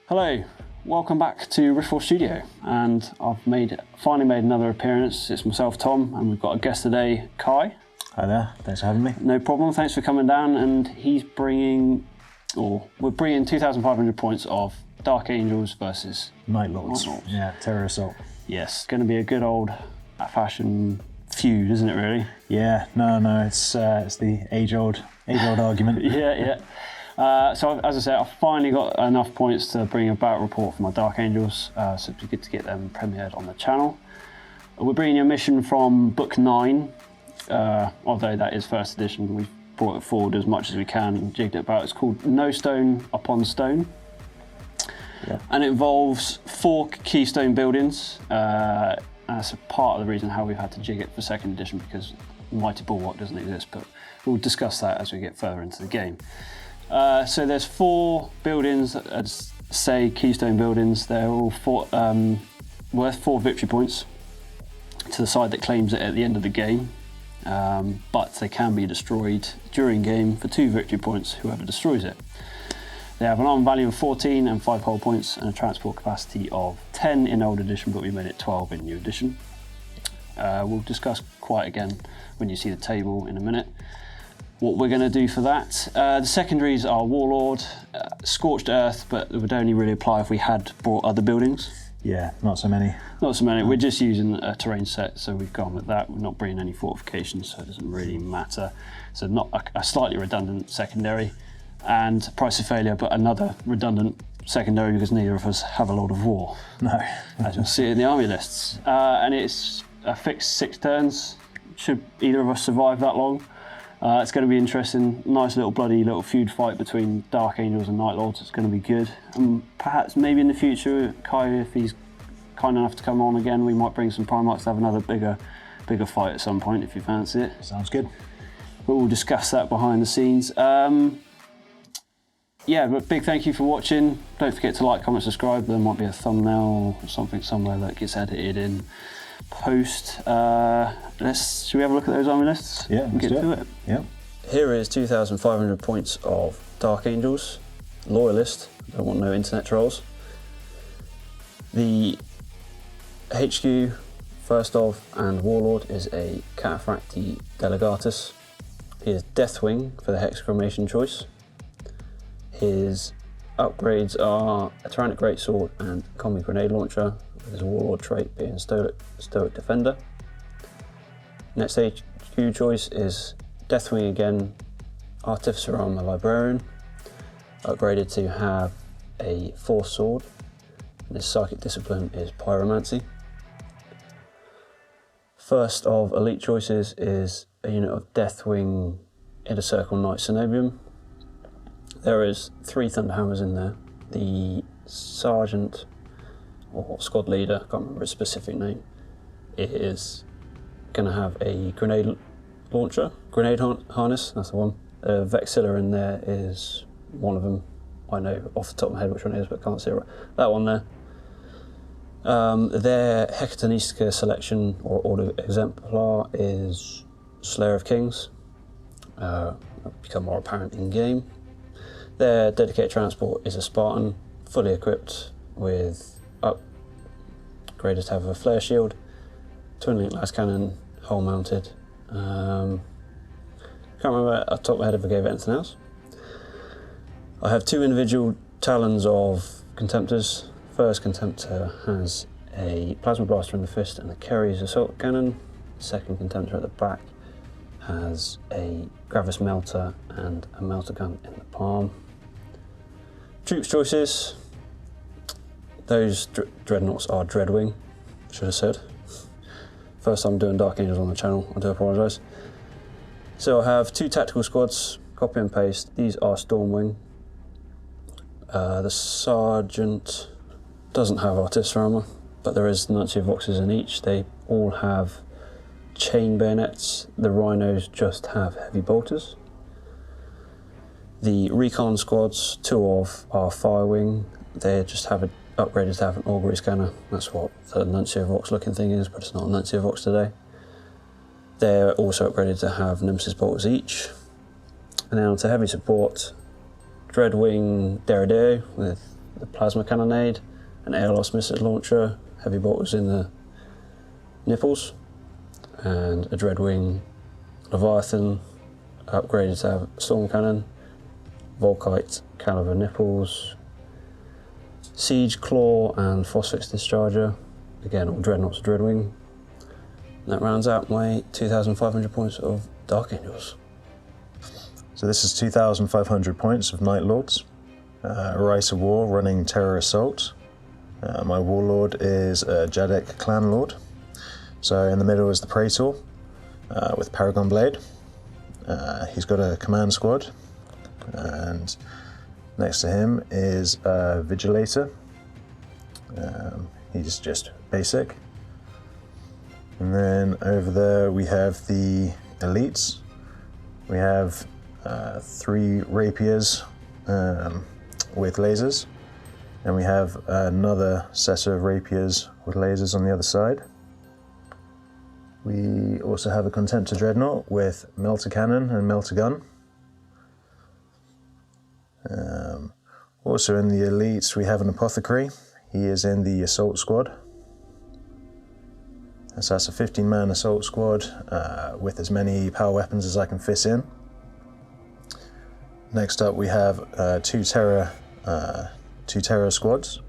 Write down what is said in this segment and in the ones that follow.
Hello, welcome back to Riftfall Studio, and I've finally made another appearance. It's myself, Tom, and we've got a guest today, Kai. Hi there, thanks for having me. No problem, thanks for coming down, and we're bringing 2,500 points of Dark Angels versus Night Lords. Yeah, Terror Assault. Yes, going to be a good old-fashioned feud, isn't it, really? Yeah, no, it's the age-old argument. Yeah. So as I said, I've finally got enough points to bring a battle report for my Dark Angels, so it'd be good to get them premiered on the channel. We're bringing you a mission from Book 9, although that is first edition. We've brought it forward as much as we can and jigged it about. It's called No Stone Upon Stone, and it involves 4 keystone buildings. And that's a part of the reason how we've had to jig it for second edition, because Mighty Bulwark doesn't exist, but we'll discuss that as we get further into the game. So there's 4 buildings, say keystone buildings. They're all worth 4 victory points to the side that claims it at the end of the game, but they can be destroyed during game for 2 victory points, whoever destroys it. They have an arm value of 14 and 5 hull points and a transport capacity of 10 in old edition, but we made it 12 in new edition. We'll discuss quite again when you see the table in a minute what we're going to do for that. The secondaries are Warlord, Scorched Earth, but it would only really apply if we had brought other buildings. Yeah, not so many. Not so many. We're just using a terrain set, so we've gone with that. We're not bringing any fortifications, so it doesn't really matter. So not a slightly redundant secondary, and Price of Failure, but another redundant secondary because neither of us have a lot of war. No. As you'll see in the army lists. And it's a fixed 6 turns. Should either of us survive that long? It's going to be interesting. Nice little feud fight between Dark Angels and Night Lords. It's going to be good. And perhaps maybe in the future, Kai, if he's kind enough to come on again, we might bring some Primarchs to have another bigger fight at some point if you fancy it. Sounds good. But we'll discuss that behind the scenes. But big thank you for watching. Don't forget to like, comment, subscribe. There might be a thumbnail or something somewhere that gets edited in post. Should we have a look at those army lists? Yeah, and get to it. Yeah. Here is 2,500 points of Dark Angels. Loyalist, don't want no internet trolls. The HQ, first of, and Warlord is a Cataphracti Delegatus. He is Deathwing for the Hexclamation choice. His upgrades are a Tyrannic Greatsword and Combi Grenade Launcher, with his Warlord trait being Stoic Defender. Next HQ choice is Deathwing again, Artificer Armor Librarian, upgraded to have a Force Sword, and his Psychic Discipline is Pyromancy. First of elite choices is a unit of Deathwing Inner Circle Knight Cenobium. There is 3 Thunderhammers in there. The Sergeant, or Squad Leader, I can't remember his specific name, is going to have a Grenade Launcher, Grenade Harness, that's the one. Vexilla in there is one of them. I know off the top of my head which one it is, but can't see it. That one there. Their Hecatonistica selection, or Order Exemplar, is Slayer of Kings. That'll become more apparent in game. Their dedicated transport is a Spartan, fully equipped with upgraded to have a flare shield, twin link las cannon, hull mounted. Can't remember off the top of my head if I gave it anything else. I have 2 individual talons of Contemptors. First Contemptor has a Plasma Blaster in the fist and a Kerry's assault cannon. Second Contemptor at the back has a Gravis Melter and a Melter gun in the palm. Troops choices. Those Dreadnoughts are Dreadwing, should have said. First time doing Dark Angels on the channel, I do apologise. So I have 2 tactical squads, copy and paste. These are Stormwing. The Sergeant doesn't have Artificer Armour, but there is Nuncio Voxes in each. They all have chain bayonets. The Rhinos just have heavy bolters. The Recon squads, 2 of, are Firewing. They just have upgraded to have an Augury Scanner. That's what the Nuncio Vox looking thing is, but it's not a Nuncio Vox today. They're also upgraded to have Nemesis bolters each. And then on to heavy support, Dreadwing Derrido with the plasma cannonade, an air-lost missile launcher, heavy bolters in the nipples, and a Dreadwing Leviathan upgraded to have storm cannon, Volkite caliber nipples, Siege Claw and Phosphex Discharger, again all Dreadnoughts Dreadwing. And that rounds out my 2,500 points of Dark Angels. So this is 2,500 points of Night Lords. Rise of War running Terror Assault. My Warlord is a Jadek Clan Lord. So in the middle is the Praetor with Paragon Blade. He's got a command squad, and next to him is a Vigilator. He's just basic. And then over there we have the elites. We have 3 rapiers with lasers, and we have another set of rapiers with lasers on the other side. We also have a Contemptor Dreadnought with Melter Cannon and Melter Gun. Also in the elites we have an Apothecary. He is in the Assault Squad. So that's a 15-man Assault Squad with as many power weapons as I can fit in. Next up we have two Terror squads.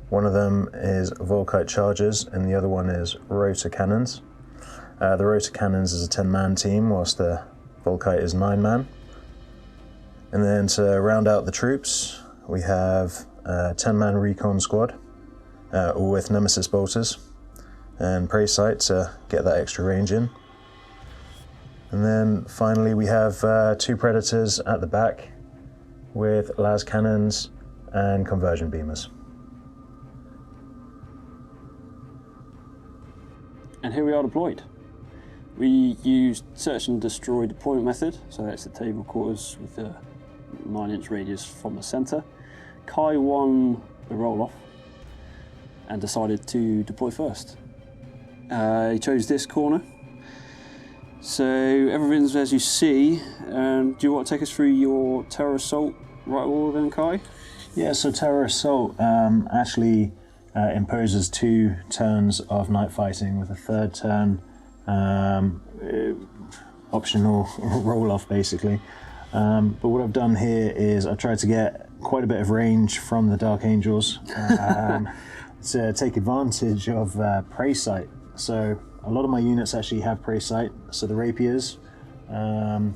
One of them is Volkite Chargers and the other one is Rotor Cannons. The Rotor Cannons is a 10-man team whilst the Volkite is 9-man. And then to round out the troops we have a 10-man Recon Squad, all with Nemesis Bolters and Prey Sight to get that extra range in. And then finally we have 2 Predators at the back with las cannons and conversion beamers. And here we are deployed. We used search and destroy deployment method, so that's the table quarters with a 9-inch radius from the centre. Kai won the roll-off and decided to deploy first. He chose this corner. So everything's as you see. Do you want to take us through your Terror Assault right wall then, Kai? Yeah, so Terror Assault actually imposes 2 turns of night fighting with a 3rd turn optional roll-off basically. But what I've done here is I've tried to get quite a bit of range from the Dark Angels to take advantage of Prey Sight. So a lot of my units actually have Prey Sight. So the Rapiers, the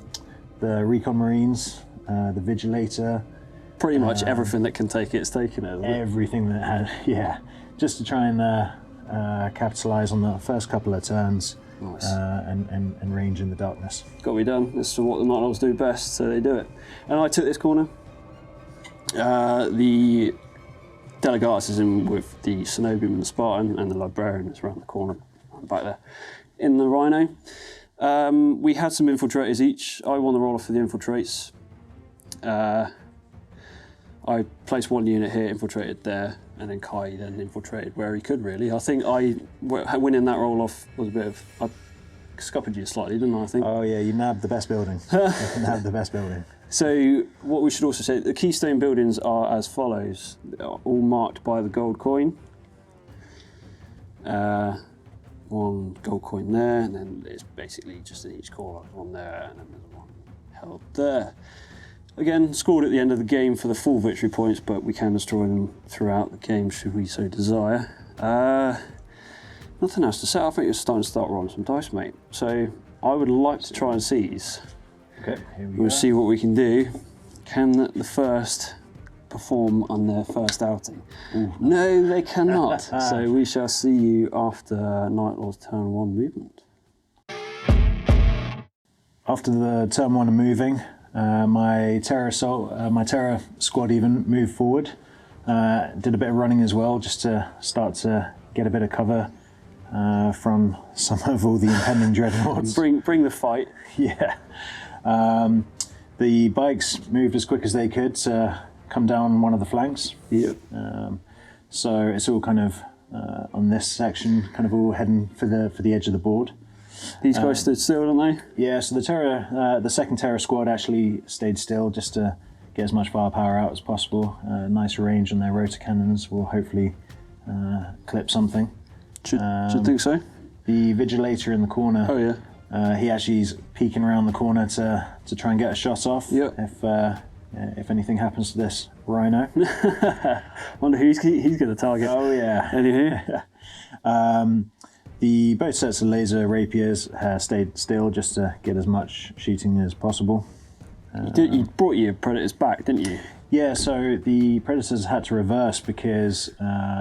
Recon Marines, the Vigilator. Pretty much everything that can take it's taken it. Everything that had, yeah. Just to try and capitalise on the first couple of turns. Nice. And range in the darkness. Got to be done. This is what the Night Lords do best, so they do it. And I took this corner. The Delegatus is in with the Cenobium and the Spartan, and the Librarian is around the corner, back there. In the Rhino, we had some infiltrators each. I won the roll-off for the infiltrates. I placed 1 unit here, infiltrated there, and then Kai then infiltrated where he could really. I think winning that roll-off was a bit of... I scuppered you slightly, didn't I think? Oh yeah, you nabbed the best building. You nabbed the best building. So what we should also say, the keystone buildings are as follows. They are all marked by the gold coin. 1 gold coin there, and then it's basically just in each corner, one there, and then there's one held there. Again, scored at the end of the game for the full victory points, but we can destroy them throughout the game should we so desire. Nothing else to say. I think it's time to start rolling some dice, mate. So I would like to try and seize. Okay, here we We'll go. see what we can do. Can the first perform on their first outing? Ooh. No, they cannot. So we shall see you after Night Lord's turn 1 movement. After the turn 1 of moving, my Terror squad even moved forward. Did a bit of running as well, just to start to get a bit of cover from some of all the impending dreadnoughts. Bring the fight. Yeah. The bikes moved as quick as they could to come down one of the flanks. Yep. So it's all kind of on this section, kind of all heading for the edge of the board. These guys stood still, don't they? Yeah. So the second Terror squad actually stayed still just to get as much firepower out as possible. Nice range on their rotor cannons will hopefully clip something. Should think so. The Vigilator in the corner. Oh yeah. He actually is peeking around the corner to try and get a shot off. Yep. If anything happens to this Rhino. Wonder who he's going to target. Oh yeah. Anywho. Both sets of laser rapiers stayed still just to get as much shooting as possible. You brought your Predators back, didn't you? Yeah, so the Predators had to reverse because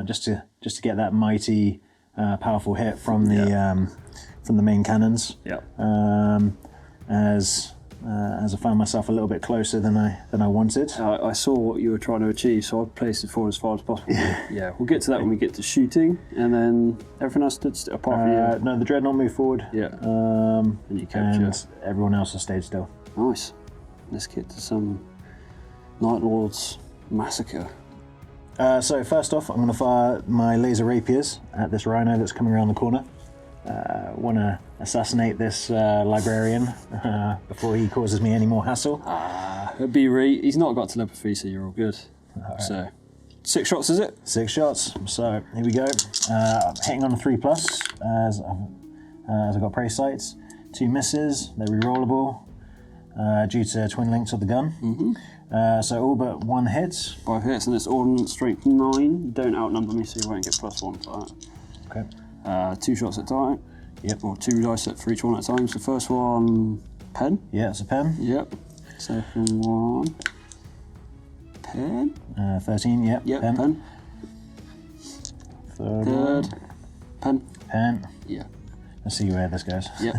just to get that mighty, powerful hit from the main cannons. Yeah. As I found myself a little bit closer than I wanted. I saw what you were trying to achieve, so I placed it forward as far as possible. Yeah, we'll get to that when we get to shooting, and then everything else stood still apart from you. No, the Dreadnought moved forward. Yeah. And you capture. And everyone else has stayed still. Nice. Let's get to some Night Lords massacre. So first off, I'm going to fire my laser rapiers at this Rhino that's coming around the corner. Want to assassinate this librarian before he causes me any more hassle. He's not got telepathy, so you're all good. Right. So, 6 shots, is it? 6 shots. So here we go. Hitting on a 3+, as I've got prey sights. 2 misses. They're rerollable due to twin links of the gun. Mm-hmm. So all but 1 hit. 5 hits, and it's ordnance strength 9. You don't outnumber me, so you won't get +1 for that. Okay. 2 shots at a time. Yep. Or 2 dice for each one at a time. So first one, pen. Yeah, it's a pen. Yep. Second one, pen. 13. Yep. Yep. Pen. Pen. Third Third. one. Pen. Pen. Yeah. Let's see where this goes. Yep.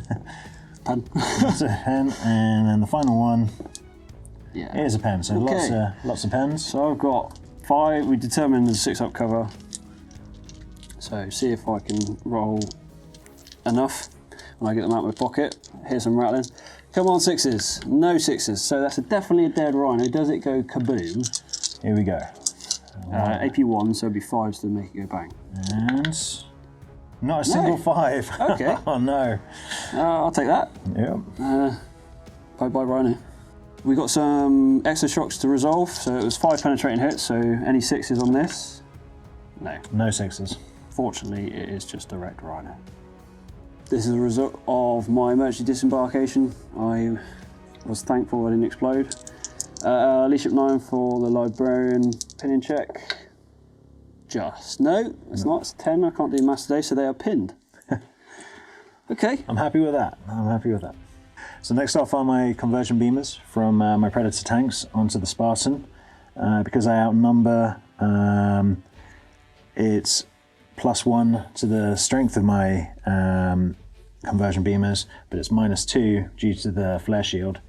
Pen. That's a pen, and then the final one. Yeah. It is a pen. So Okay. lots of pens. So I've got 5. We determined the 6 up cover. So see if I can roll enough when I get them out of my pocket. Here's some rattling. Come on, 6s. No 6s. So that's definitely a dead Rhino. Does it go kaboom? Here we go. AP1, so it'd be 5s to make it go bang. And not a single 5. Okay. Oh no. I'll take that. Yep. Bye-bye, Rhino. We got some extra shocks to resolve. So it was 5 penetrating hits, so any 6s on this? No. No 6s. Fortunately, it is just a wrecked Rhino. This is a result of my emergency disembarkation. I was thankful I didn't explode. Leadership 9 for the librarian pinning check. No, it's not. It's 10. I can't do maths today, so they are pinned. Okay. I'm happy with that. So next off are my conversion beamers from my Predator tanks onto the Spartan. Because I outnumber, it's +1 to the strength of my conversion beamers, but it's -2 due to the flare shield.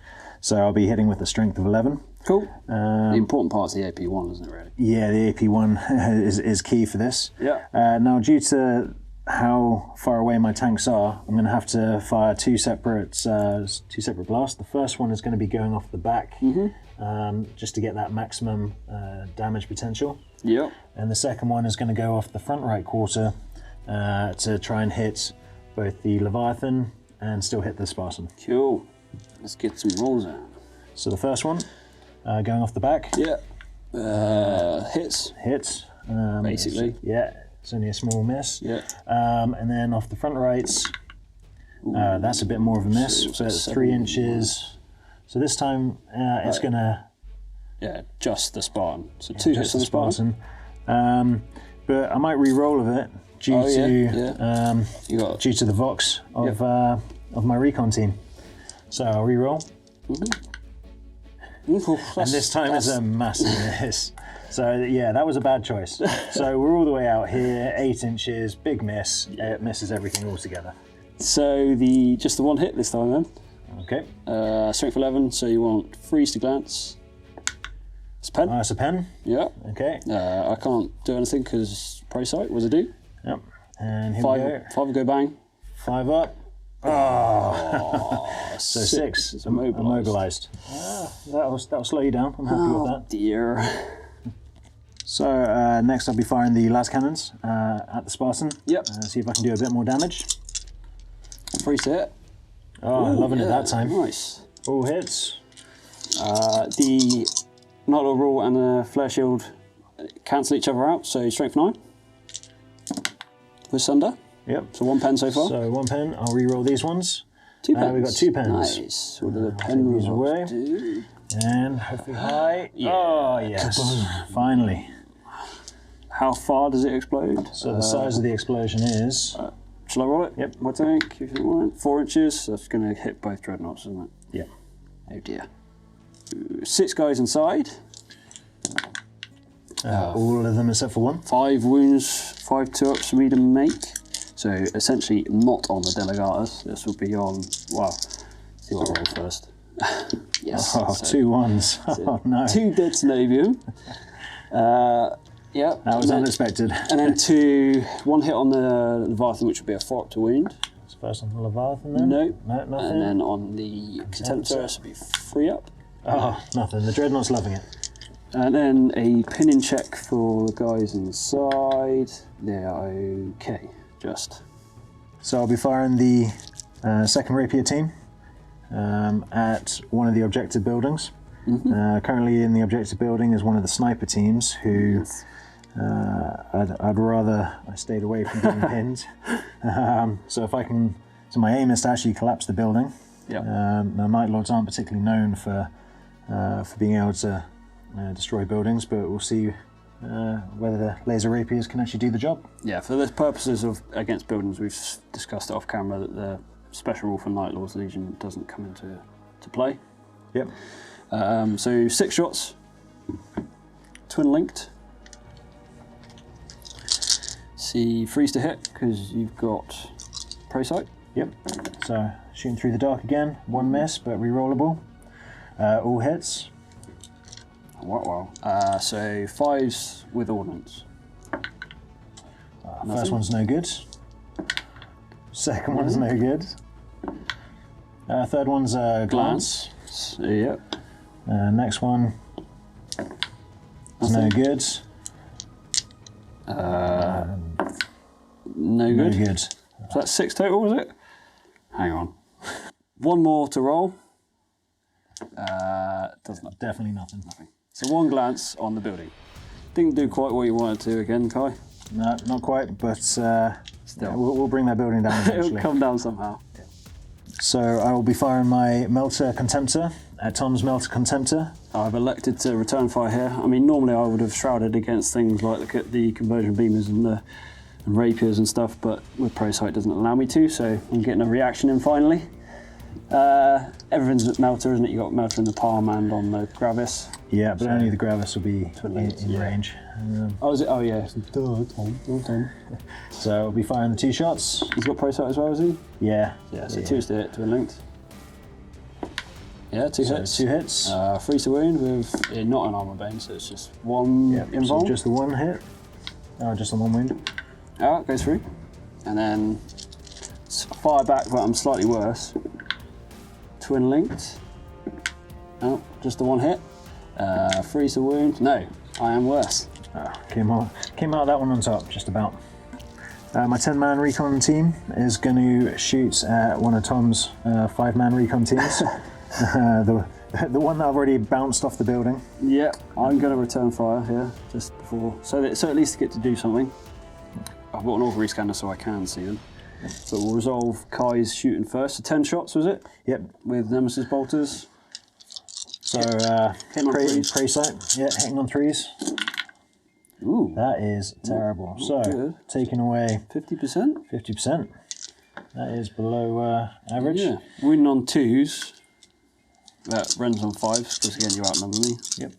So I'll be hitting with a strength of 11. Cool. The important part's the AP1, isn't it, really? Yeah, the AP1 is key for this. Yeah. Now, due to how far away my tanks are, I'm going to have to fire two separate blasts. The first one is going to be going off the back, just to get that maximum damage potential. Yep. And the second one is going to go off the front right quarter to try and hit both the Leviathan and still hit the Spartan. Cool. Let's get some rolls out. So the first one, going off the back. Yeah. Hits. Hits. Basically. It's only a small miss. Yeah. And then off the front rights, that's a bit more of a miss. So it's 3 inches. So this time it's going to... Yeah, just the Spartan. So 2 hits on the Spartan. But I might re-roll of it due to the Vox of my recon team. So I'll re-roll. And this time it's a massive miss. So yeah, that was a bad choice. So we're all the way out here, 8 inches, big miss. It misses everything altogether. So just the 1 hit this time then. Okay. Strength 11, so you want freeze to glance. It's a pen. It's a pen. Yeah. Okay. I can't do anything because prey sight. What does it do? Yep. And here we go. 5 will go bang. 5 up. Oh. So 6. It's immobilized. That'll slow you down. I'm happy with that. Oh dear. So next I'll be firing the las cannons at the Spartan. Yep. See if I can do a bit more damage. Freeze to hit. Oh, loving it that time. Nice. All hits. The Night Lord Rule and the Flare Shield cancel each other out, so strength 9. With Sunder. Yep. So 1 pen so far. So 1 pen. I'll re-roll these ones. 2 pens. We've got 2 pens. Nice. What do the pen these away. do? And hopefully high. Yeah. Oh, yes. Finally. How far does it explode? So the size of the explosion is... Shall I roll it? Yep. What do you think? If you want 4 inches. That's going to hit both dreadnoughts, isn't it? Yep. Oh dear. 6 guys inside. All of them except for 1. 5 wounds, 5 2-ups for me to make. So essentially not on the Delegatus. This will be on, well, see what I roll first. Yes. Oh, so 2 ones. Oh, no. 2 Detanavium. Yeah. That was unexpected. And then 1 hit on the Leviathan, which would be a 4 up to wound. So first on the Leviathan then? No. No, nothing. And then on the Contemptor, this would be 3 up. Oh, nothing. The Dreadnought's loving it. And then a pinning check for the guys inside. They're okay, just. So I'll be firing the second Rapier team at one of the objective buildings. Currently in the objective building is one of the sniper teams who I'd rather I stayed away from being pinned. So if I can, so my aim is to actually collapse the building. Yeah. Now Night Lords aren't particularly known for being able to destroy buildings, but we'll see whether the laser rapiers can actually do the job. Yeah, for the purposes of against buildings, we've discussed it off camera that the special rule for Night Lords Legion doesn't come into play. Yep. So 6 shots, twin linked. See, freeze to hit because you've got prey sight. Yep. So shooting through the dark again, 1 miss, but re-rollable. All hits. Wow. So 5s with ordnance. First one's no good. Second one's no good. Third one's a glance. Yep. Next one is no good. No No good. good. So that's 6 total, was it? Hang on. 1 more to roll. Does not. Definitely nothing. So 1 glance on the building. Didn't do quite what you wanted to again, Kai. No, not quite, but yeah, we'll bring that building down It'll eventually. come down somehow. So I will be firing my Melter Contemptor at Tom's Melter Contemptor. I've elected to return fire here. I mean, normally I would have shrouded against things like the conversion beamers and rapiers and stuff, but with Pro Sight doesn't allow me to, so I'm getting a reaction in finally. Everything's at Melter, isn't it? You've got Melter in the palm and on the Gravis. Yeah, but only the Gravis will be in range. Oh, is it? Oh, yeah. Tom. So I'll be firing the 2 shots. He's got Pro Sight as well, has he? Yeah. Yeah, so 2's to hit, twin linked. Yeah, 2 hits. 2 hits. 3 to wound with not an armor bane, so it's just 1 So involved. just the 1 hit. Just the 1 wound. Oh, it goes through. And then fire back, but I'm slightly worse. Twin linked. Oh, just the 1 hit. 3 to wound. No, I am worse. Came out that one on top, just about. My 10-man recon team is going to shoot at one of Tom's 5-man recon teams. The one that I've already bounced off the building. Yeah, I'm going to return fire here just before, so at least to get to do something. I've got an augury scanner so I can see them. But we'll resolve Kai's shooting first. So 10 shots was it? Yep. With Nemesis bolters. So Hitting on threes. prey sight. Yeah, hitting on 3s. Ooh, That is terrible. So good. taking away 50%. 50%. That is below average. Yeah, wounding on 2s. That runs on 5s because again you outnumber me. Yep.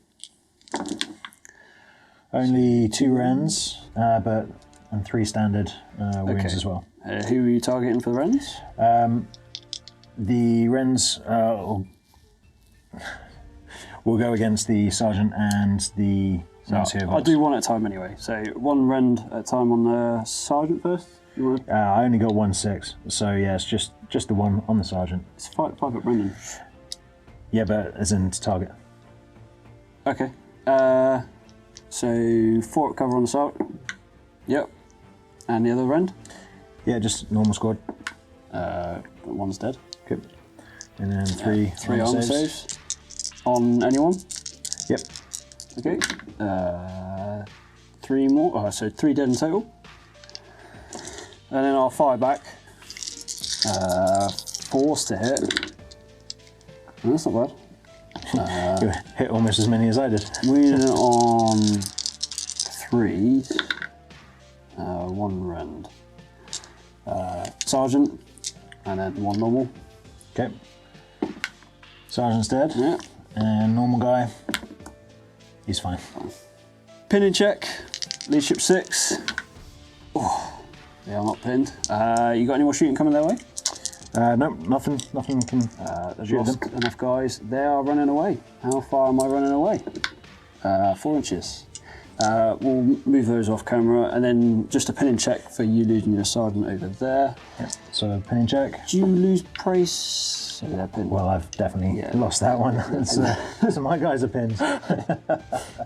Only 2 Wrens, and 3 standard wounds as well. Who are you targeting for the Wrens? The Wrens will go against the Sergeant and the Nuncio. I'll do 1 at a time anyway. So 1 Rend at a time on the Sergeant first. You want I only got 1 6, so yeah, it's just the 1 on the Sergeant. It's 5 at Brendan. Yeah, but as in to target. Okay. So 4 at cover on the Sergeant. Yep. And the other Rend? Yeah, just normal squad. 1's dead. Good. And then 3 3 armor saves. On anyone? Yep. Okay. 3 more. So 3 dead in total. And then I'll fire back. Force to hit. Oh, that's not bad. You hit almost as many as I did. Wounded on 3. 1 rend. Sergeant. And then 1 normal. Okay. Sergeant's dead. Yeah. And normal guy, he's fine. Pinning check. Leadership 6. Oh, they are not pinned. You got any more shooting coming their way? No, nothing can They've shoot lost them. enough guys. They are running away. How far am I running away? 4 inches. We'll move those off camera, and then just a pinning check for you losing your sergeant over there. Yep. So pinning check. Do you lose price? Yeah, pin. Well, I've definitely lost that one. So my guys are pinned.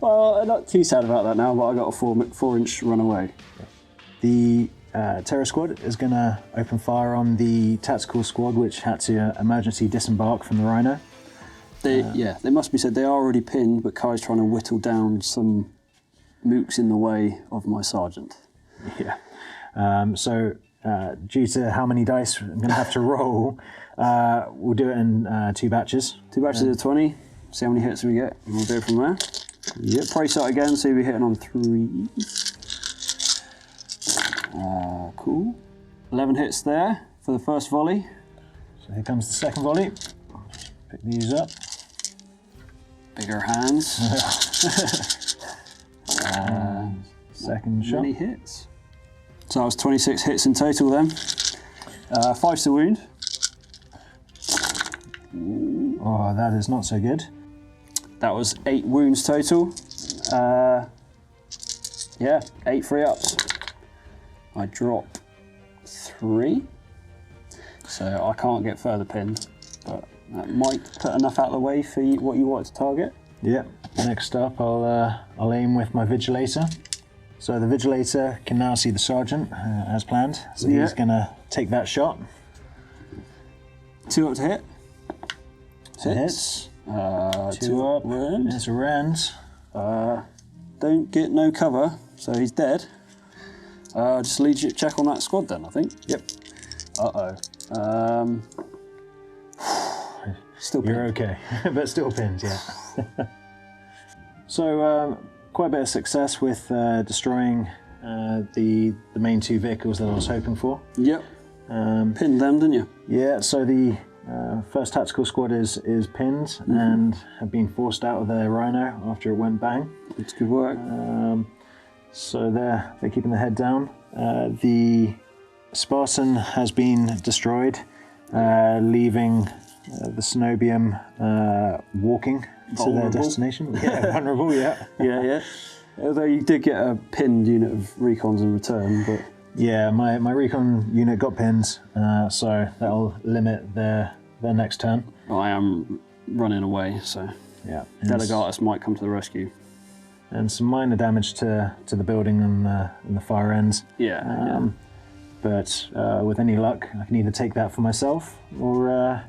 Well, I'm not too sad about that now, but I got a 4-inch run away. The terror squad is going to open fire on the tactical squad, which had to emergency disembark from the Rhino. They must be said they are already pinned, but Kai's trying to whittle down some mooks in the way of my sergeant. Yeah. So due to how many dice I'm going to have to roll, we'll do it in 2 batches. 2 batches of 20. See how many hits we get, and we'll go from there. Yep. Price out again, so you'll be hitting on 3. Cool. 11 hits there for the first volley. So here comes the second volley. Pick these up. Bigger hands. Second shot. Many hits. So that was 26 hits in total then. 5 to wound. Oh, that is not so good. That was 8 wounds total. 8 free ups. I drop 3. So I can't get further pinned, but that might put enough out of the way for what you want to target. Yep. Next up, I'll aim with my Vigilator. So the Vigilator can now see the Sergeant as planned. So he's going to take that shot. 2 up to hit. Hits. 2 up. There's a rend. Don't get no cover, so he's dead. Just leadership check on that squad then, I think. Yep. Uh-oh. Still pinned. You're okay, but still pinned, yeah. So quite a bit of success with destroying the main 2 vehicles that I was hoping for. Yep. Pinned them, didn't you? Yeah, so the first tactical squad is pinned and have been forced out of their Rhino after it went bang. It's good work. So they're keeping their head down. The Spartan has been destroyed, leaving the Cenobium walking to their destination. Yeah, vulnerable, yeah. Yeah. Although you did get a pinned unit of recons in return, but... Yeah, my recon unit got pinned, so that'll limit their next turn. I am running away, so... Yeah. Delegatus might come to the rescue. And some minor damage to the building and the far ends. Yeah. But with any luck, I can either take that for myself or...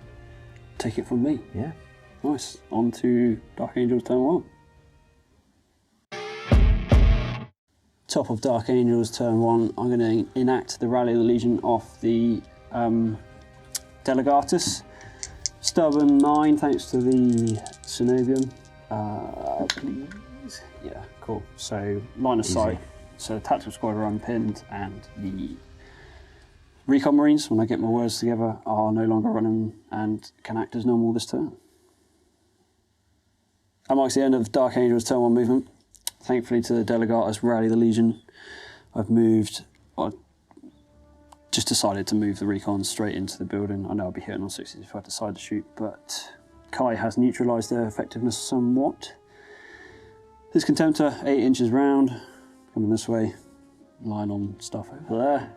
Take it from me. Yeah. Nice. On to Dark Angels turn 1. Top of Dark Angels turn 1, I'm going to enact the Rally of the Legion off the Delegatus. Stubborn 9 thanks to the Cenobium. Please. Yeah, cool. So line of sight. So the tactical squad are unpinned, and the Recon Marines, when I get my words together, are no longer running and can act as normal this turn. That marks the end of Dark Angels turn 1 movement. Thankfully to the Delegatus Rally the Legion, I just decided to move the recon straight into the building. I know I'll be hitting on 60s if I decide to shoot, but Kai has neutralised their effectiveness somewhat. This Contemptor, 8 inches round, coming this way, line on stuff over there.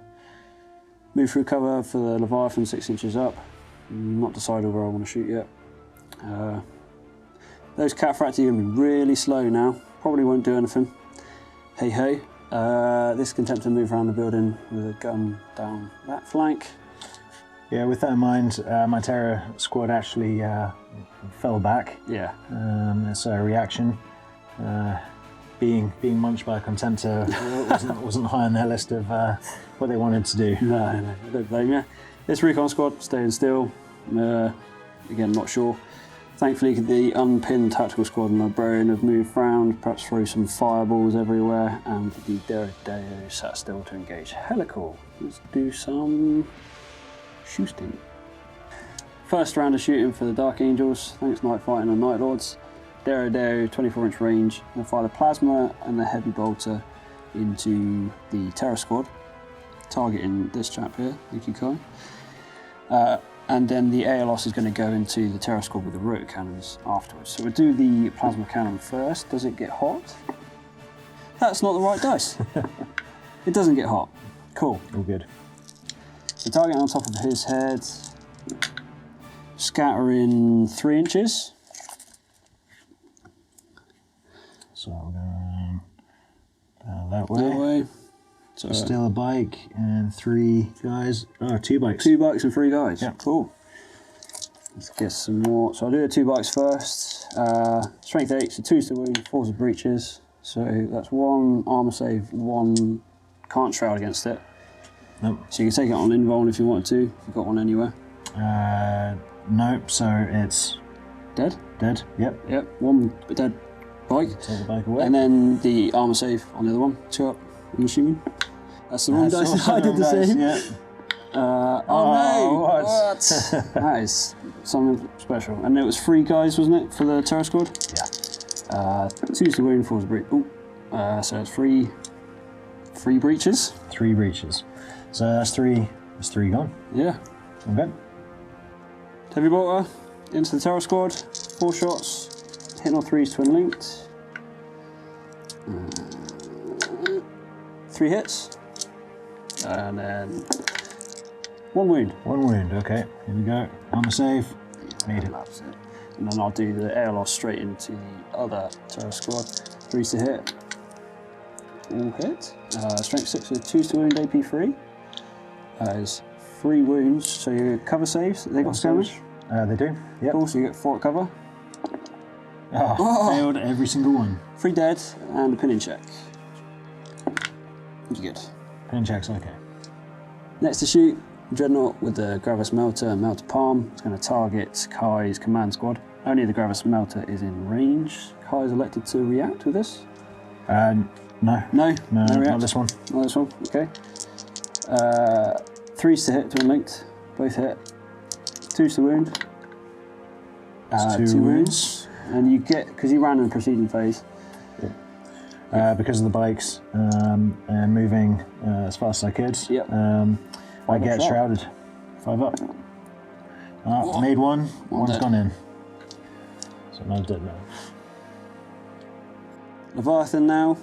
Move through cover for the Leviathan, 6 inches up. Not decided where I want to shoot yet. Those Cataphracti are going to be really slow now. Probably won't do anything. Hey ho. This Contemptor move around the building with a gun down that flank. Yeah, with that in mind, my terror squad actually fell back. Yeah. It's a reaction. being munched by a contemptor wasn't high on their list of what they wanted to do. No, I don't blame you. This recon squad, staying still. Again, not sure. Thankfully, the unpinned tactical squad and Librarian have moved around, perhaps throw some fireballs everywhere, and the Deredeo sat still to engage. Hella cool. Let's do some shooting. First round of shooting for the Dark Angels. Thanks Night Fighting and Night Lords. Deredeo, 24-inch range. They'll fire the plasma and the heavy bolter into the Terror squad, targeting this chap here. Thank you, Kai. And then the ALOS is going to go into the Terror squad with the rotor cannons afterwards. So we'll do the plasma cannon first. Does it get hot? That's not the right dice. It doesn't get hot. Cool. All good. The target on top of his head, scattering 3 inches. So we're going that way. That way. So Still a bike and 3 guys. Oh, 2 bikes. 2 bikes and 3 guys. Yeah. Cool. Let's get some more. So I'll do the 2 bikes first. Strength 8, so 2's to wound, 4's to breaches. So that's 1 armor save, 1 can't shroud against it. Nope. So you can take it on invuln if you wanted to, if you've got one anywhere. Nope, so it's Dead? dead. Yep. Yep, 1 dead bike. Take the bike away. And then the armor save on the other one, 2 up, I'm assuming. That's the wrong That's dice. also I did the wrong dice, same. yeah. Oh no! what? That is something special. And it was 3 guys, wasn't it, for the Terror squad? Yeah. 2's to wound, 4's to breach. So it's 3 breaches. 3 breaches. So that's 3. That's 3 gone. Yeah. Okay. Heavy bolter into the Terror squad. 4 shots. Hitting all 3's twin linked. 3 hits. And then 1 wound. 1 wound. Okay. Here we go. Armor save. Made it. That's it. And then I'll do the ALOS straight into the other Terror squad. 3's to hit. All hit. Strength 6 with 2's to wound, AP 3. Is 3 wounds, so your cover saves. They got damage. They do. Yep. Cool, so you get 4 at cover. Oh, failed every single one. 3 dead and a pinning check. You good. Pin checks. Okay. Next to shoot, Dreadnought with the Gravis Melter and Melter Palm. It's going to target Kai's command squad. Only the Gravis Melter is in range. Kai's elected to react with this. No. No, No, react. not this one. Not this one. Okay. 3's to hit, twin linked. Both hit. 2's to wound. It's 2 2 wounds. And you get, because you ran in the preceding phase. Because of the bikes and moving as fast as I could, Yep. I get shot. shrouded. 5 up. Made 1. One's dead. gone in. So another dead now. Leviathan now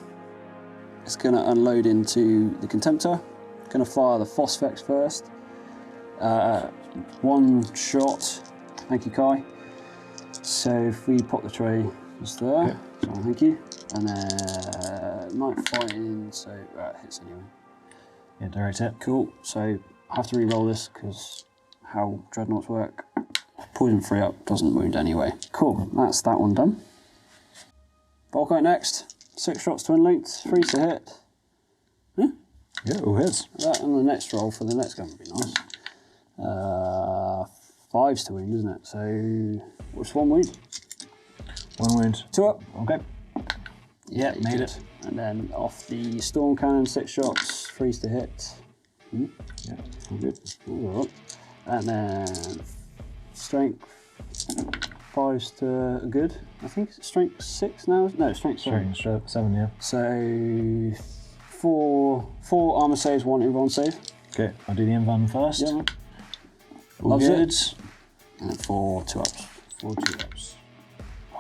is going to unload into the Contemptor. Going to fire the Phosphex first. 1 shot. Thank you, Kai. So if we pop the tray just there. Okay. So thank you. And then Night Fighting, so hits anyway. Yeah, direct hit. Cool. So I have to re-roll this because how Dreadnoughts work. Poison 3 up doesn't wound anyway. Cool. That's that one done. Volkite next. 6 shots twin linked. 3's to hit. Yeah, all hits. That and the next roll for the next gun would be nice. 5's to wound, isn't it? So what's 1 wound? 1 wound. 2 up. Okay. Yeah, made it. And then off the Storm Cannon, 6 shots, 3's to hit. Yeah, all good. All right. And then Strength, 5's to good. I think it's Strength 6 now. No, Strength 7. Strength 7, yeah. So 4 armor saves, 1 invuln save. Okay, I'll do the invuln first. Yeah, man. All Loves good. it. And 4 2-ups. 4 2-ups.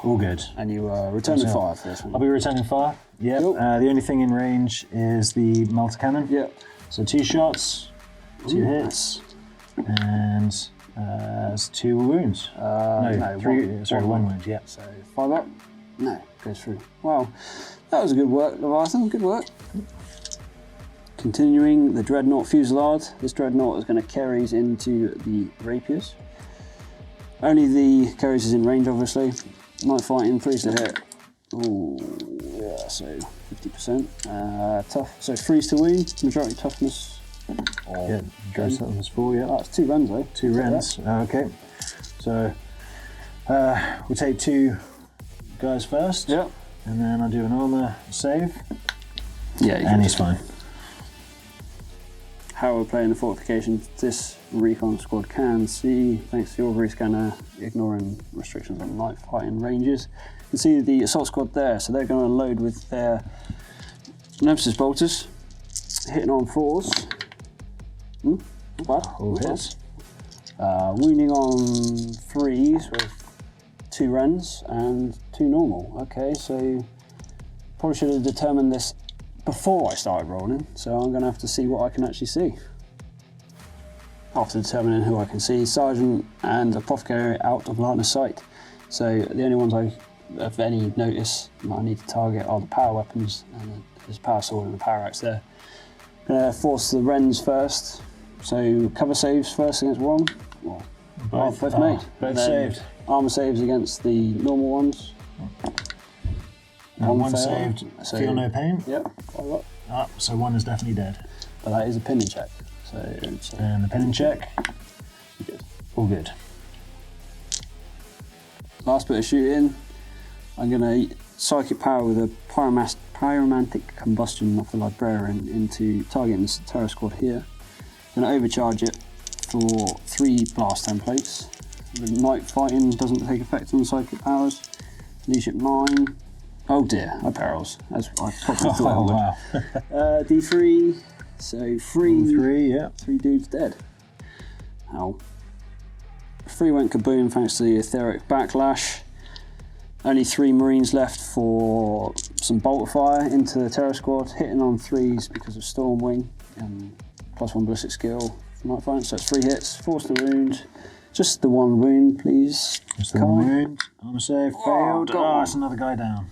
All good. And you return to So, 5 for this I'll one. be returning fire. Yep. Cool. The only thing in range is the melter cannon. Yep. So 2 shots, 2 Ooh. hits, and it's 2 wounds. No, 3. Sorry, 1 wound. Yeah. So 5 up. No, goes through. Wow, that was a good work, Leviathan. Good work. Continuing the Dreadnought Fusillade. This Dreadnought is going to carries into the Rapiers. Only the carries is in range, obviously. Night Fighting, 3's to hit. Oh, yeah, so 50%. Tough. So freeze to wound, majority toughness. Yeah, dress toughness 4, yeah. Oh, it's 2 runs though. 2 rends, okay. So we'll take 2 guys first. Yep. And then I'll do an armor save. Yeah, And he's fine. How we're playing the fortifications, this recon squad can see, thanks to your rescanner, ignoring restrictions on light fighting ranges. You can see the assault squad there, so they're going to load with their Nemesis bolters, hitting on 4s. Not bad. All hits. Wounding on 3s with 2 rends and 2 normal. Okay, so probably should have determined this before I started rolling, so I'm going to have to see what I can actually see. After determining who I can see, Sergeant and Apothecary out of line of sight. So the only ones I of any notice that I need to target are the power weapons, and there's a power sword and a power axe there. Going to force the rends first, so cover saves first against one. Well, both made. Both saved. Armor saves against the normal ones. One saved, so, feel no pain. Yep, quite a lot. So one is definitely dead. But that is a pinning check. So And the pinning check, good. all good. Last bit of shooting, I'm going to psychic power with a pyromantic combustion off the librarian into targeting this terror squad here. I'm going to overcharge it for 3 blast templates. The night fighting doesn't take effect on psychic powers. Leadership 9. Oh dear, I perils, as I probably thought I would. Wow. D3, so 3, yeah. 3 dudes dead. Ow. 3 went kaboom thanks to the etheric backlash. Only 3 Marines left for some bolt fire into the terror squad, hitting on 3s because of Stormwing and +1 ballistic skill from night fighting. So it's 3 hits, force the wound. Just the 1 wound, please. Just the 1 wound. Armor save, failed. got It's another guy down.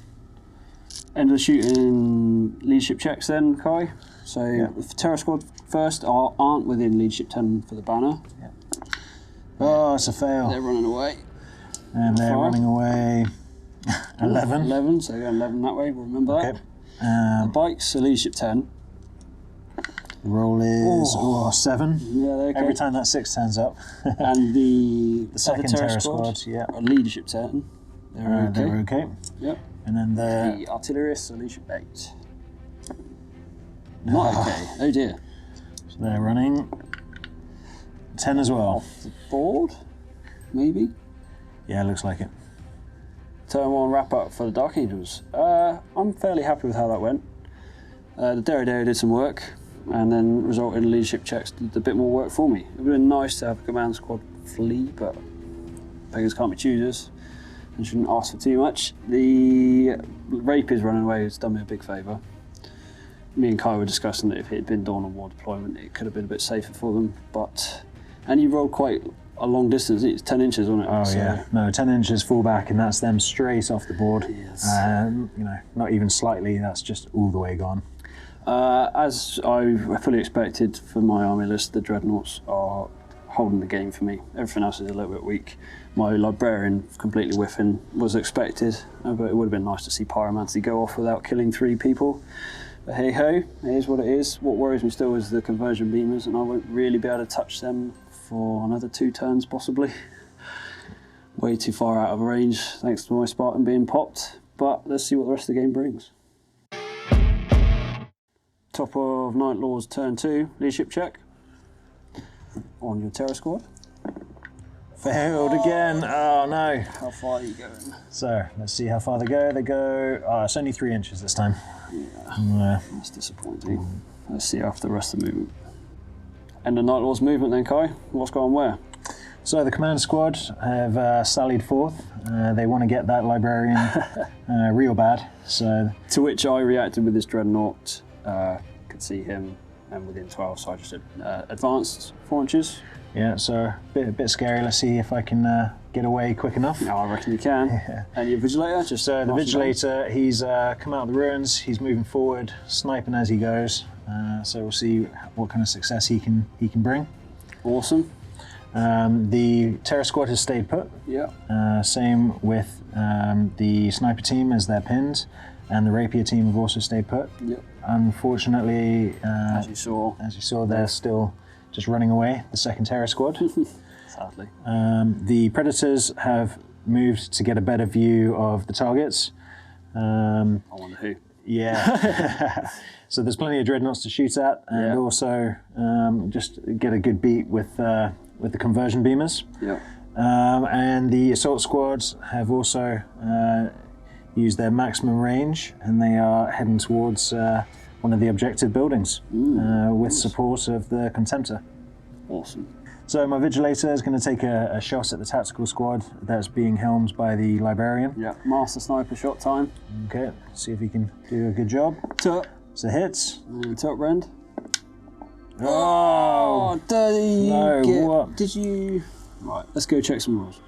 End of the shooting leadership checks then, Kai. So the terror squad first aren't within leadership 10 for the banner. Yeah. Oh, it's a fail. They're running away. And they're running away 11. 11, so they're going 11 that way, we'll remember Okay. that. The bikes, so leadership 10. The roll is 7. Yeah, they're okay. Every time that 6 turns up. And the second other terror squad, yeah. are leadership 10. They're okay. They're okay. Yep. And then The artillerists are leadership 8. Not okay. Oh dear. So they're running 10 as well. Off the board, maybe. Yeah, looks like it. Turn 1 wrap up for the Dark Angels. I'm fairly happy with how that went. The Derrido did some work and then resulted in leadership checks did a bit more work for me. It would have been nice to have a command squad flee, but beggars can't be choosers and shouldn't ask for too much. The Rapiers running away has done me a big favour. Me and Kai were discussing that if it had been Dawn of War deployment, it could have been a bit safer for them. And you rolled quite a long distance. It's 10 inches on it. Oh yeah, no, 10 inches fall back, and that's them straight off the board. Yes. Not even slightly. That's just all the way gone. As I fully expected for my army list, the Dreadnoughts are holding the game for me. Everything else is a little bit weak. My Librarian completely whiffing was expected, but it would have been nice to see Pyromancy go off without killing 3 people. But hey ho, it is what it is. What worries me still is the conversion beamers, and I won't really be able to touch them for another 2 turns possibly. Way too far out of range thanks to my Spartan being popped, but let's see what the rest of the game brings. Top of Night Lord's turn 2, leadership check on your terror squad. Failed again. Oh no. How far are you going? So let's see how far they go. They go. It's only 3 inches this time. Yeah, that's disappointing. Let's see after the rest of the movement. End of Night Lord's movement then, Kai. What's going where? So the command squad have sallied forth. They want to get that librarian real bad. So to which I reacted with this Dreadnought. Could see him and within 12, so I just advanced 4 inches. Yeah, so a bit scary. Let's see if I can get away quick enough. No, I reckon you can. Yeah. And your Vigilator? So the Vigilator, he's come out of the ruins. He's moving forward, sniping as he goes. So we'll see what kind of success he can bring. Awesome. The Terror Squad has stayed put. Yeah. Same with the Sniper team as they're pinned, and the Rapier team have also stayed put. Yep. Unfortunately, As you saw, they're still just running away, the second Terror Squad. sadly. The Predators have moved to get a better view of the targets. I wonder who. Yeah. So there's plenty of dreadnoughts to shoot at, and also just get a good beat with the conversion beamers. Yeah. And the assault squads have also used their maximum range, and they are heading towards one of the objective buildings with support of the Contemptor. Awesome. So my Vigilator is going to take a shot at the tactical squad that's being helmed by the Librarian. Yeah. Master sniper shot time. Okay, see if he can do a good job. Top. So hits. Top rend. Oh, dirty! no, what? Did you? Right, let's go check some rolls.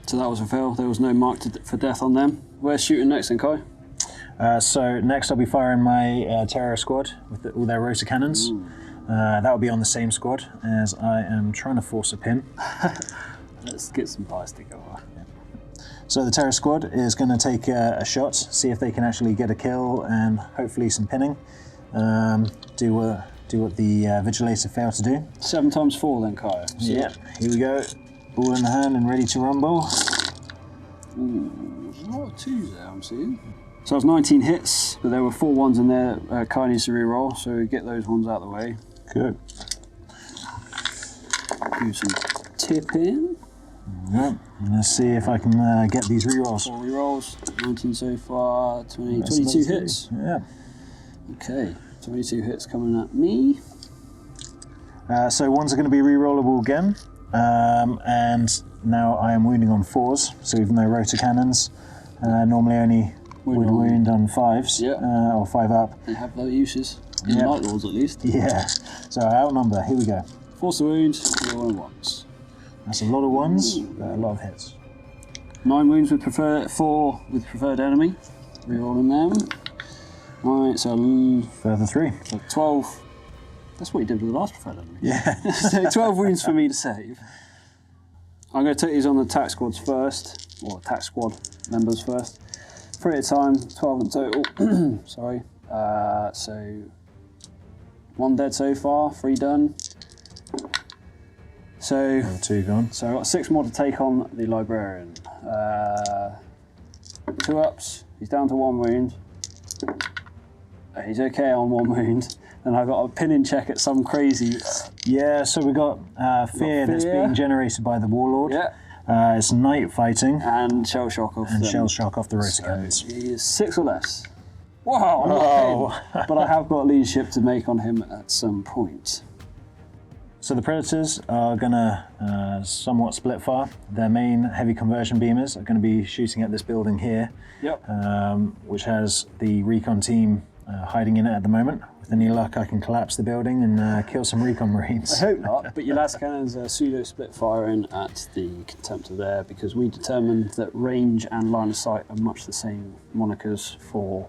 So that was a fail. There was no mark for death on them. Where's shooting next then, Kai? So next I'll be firing my Terror Squad with all their rotor cannons. That will be on the same squad as I am trying to force a pin. Let's get some dice together. So the Terror Squad is going to take a shot, see if they can actually get a kill and hopefully some pinning. Do what the Vigilator failed to do. 7 times 4 then, Kai. Yeah, here we go. Ball in the hand and ready to rumble. Ooh, there's a lot of 2s there, I'm seeing. So that was 19 hits, but there were 4 1s in there. Kai needs to re-roll, so we get those ones out of the way. Good. Do some tipping. Yep. Let's see if I can get these re-rolls. 4 re-rolls, 19 so far, 22 hits. Yeah. Okay, 22 hits coming at me. So ones are going to be re-rollable again. And now I am wounding on 4s, so even though rotor cannons normally only would wound on 5s, or 5 up. They have their uses, in Night Lords at least. Yeah, so I outnumber, here we go. Force the wound, roll on 1s. That's a lot of 1s, but a lot of hits. 9 wounds with 4 with preferred enemy, re-rolling them. Alright, so Further 3. So 12. That's what you did with the last preferred enemy. Yeah. So 12 wounds for me to save. I'm going to take these on the attack squads first, or attack squad members first. 3 at a time, 12 in total. Sorry. So 1 dead so far, 3 done. So 2 gone. So I've got 6 more to take on the Librarian. 2 ups. He's down to 1 wound. He's okay on 1 wound. And I've got a pinning check at some crazy. Yeah, so we've got fear that's being generated by the Warlord. Yeah. It's night fighting. And shell shock off them. Shell shock off the rotor cannons. He is 6 or less. Wow, I'm not pinned, but I have got leadership to make on him at some point. So the Predators are going to somewhat split fire. Their main heavy conversion beamers are going to be shooting at this building here, which has the recon team hiding in it at the moment. With any luck, I can collapse the building and kill some recon marines. I hope not, but your last cannons are pseudo split firing at the Contemptor there, because we determined that range and line of sight are much the same monikers for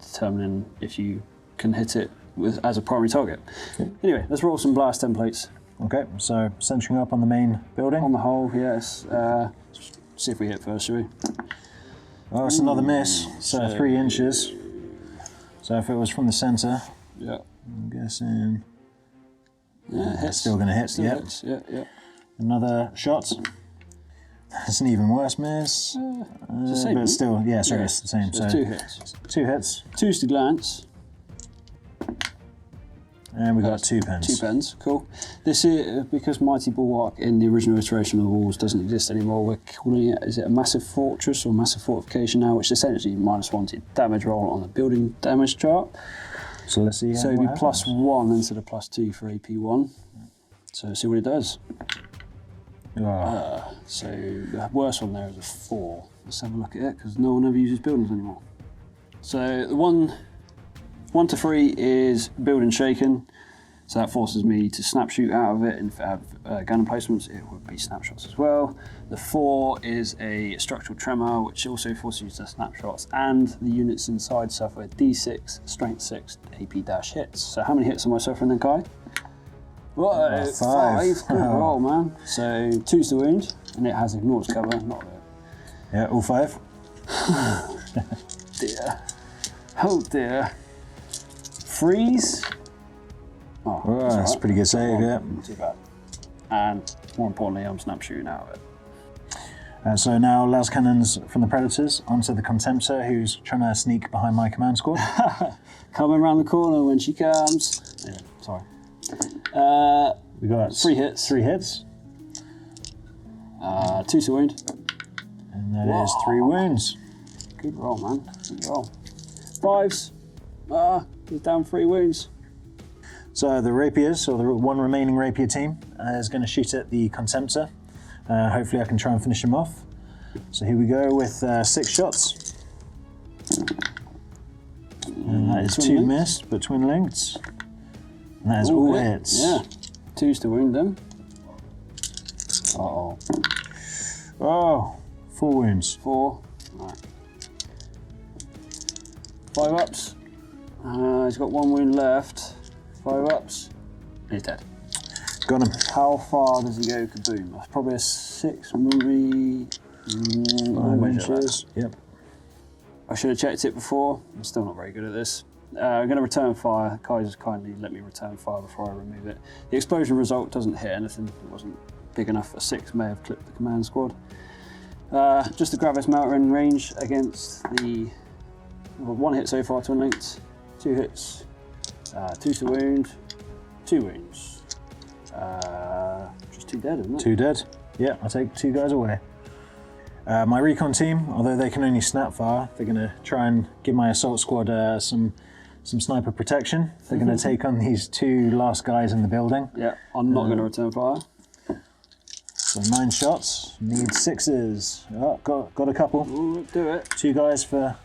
determining if you can hit it as a primary target. Anyway, let's roll some blast templates. Okay, so centering up on the main building. On the whole, yes. See if we hit first, shall we? Oh, it's another miss. So 3 inches. So if it was from the centre, I'm guessing. Yeah, hits. Still going to hit. Still hits. Yeah. Another shot. It's an even worse miss. It's the same, but still, it's the same. So 2 hits. 2 hits. 2's to glance. And we got 2 pens. 2 pens, cool. This is because Mighty Bulwark in the original iteration of the walls doesn't exist anymore. We're calling it, is it a massive fortress or massive fortification now, which is essentially -1 to damage roll on the building damage chart. So let's see. So it'd be +1 instead of +2 for AP1. So see what it does. So the worst one there is a 4. Let's have a look at it, because no one ever uses buildings anymore. So the 1 to 3 is building shaken, so that forces me to snap shoot out of it, and if I have gun emplacements it would be snapshots as well. The 4 is a structural tremor, which also forces you to snapshots, and the units inside suffer D6, strength 6, AP- hits. So how many hits am I suffering then, Kai? Whoa, five. five. Good roll, man. So 2's the wound, and it has ignores cover, not it. Yeah, all 5. Dear. Oh dear. Freeze. Oh, Oh, that's a right. pretty good save, yeah. Not too bad. And more importantly, I'm snap shooting out of it. So now las cannons from the Predators onto the Contemptor, who's trying to sneak behind my command squad. Coming around the corner when she comes. Yeah, sorry. We got 3 hits. 3 hits, 2's the wound. and that is 3 wounds. Good roll, man. Good roll. 5s. He's down 3 wounds. So the Rapiers, or the one remaining Rapier team, is going to shoot at the Contemptor. Hopefully I can try and finish him off. So here we go with 6 shots. And that is 2 missed, but twin linked. And that is all hits. Yeah. 2's to wound them. Uh-oh. Oh, 4 wounds. 4. Right. 5 ups. He's got 1 wound left. 5 ups. He's dead. Got him. How far does he go kaboom? That's probably a 6, maybe 5 inches. Yep. I should have checked it before. I'm still not very good at this. I'm going to return fire. Kaiser's kindly let me return fire before I remove it. The explosion result doesn't hit anything. It wasn't big enough. A 6 may have clipped the command squad. Just a Gravis Melter in range against the 1 hit so far, twin linked. 2 hits. 2's to wound. 2 wounds. Just 2 dead, isn't it? 2 dead. Yeah, I'll take 2 guys away. My recon team, although they can only snap fire, they're going to try and give my assault squad some sniper protection. They're going to take on these 2 last guys in the building. Yeah, I'm not going to return fire. So 9 shots, need 6s. Oh, got a couple. Ooh, do it. 2 guys for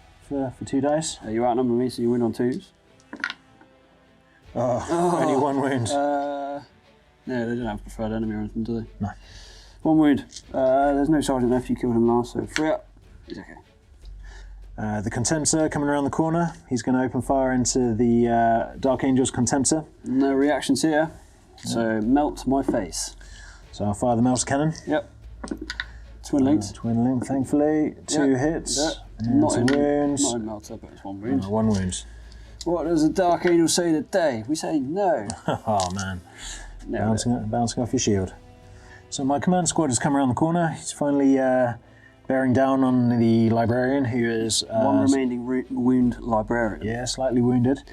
2 dice. You outnumber me, so you win on 2s. Only 1 wound. No, they don't have preferred enemy or anything, do they? No. 1 wound. There's no sergeant left. You killed him last, so 3 up. He's okay. The Contemptor coming around the corner. He's going to open fire into the Dark Angel's Contemptor. No reactions here, so melt my face. So I'll fire the Melter Cannon. Yep. Twin linked. Twin link, thankfully. 2 hits. Yeah. And Not 2 in wounds. Not in melter, but it's 1 wound. 1 wound. What does the Dark Angel say today? We say no. Oh man. No. Bouncing off your shield. So my command squad has come around the corner. He's finally bearing down on the librarian, who is 1 remaining wound librarian. yeah, slightly wounded.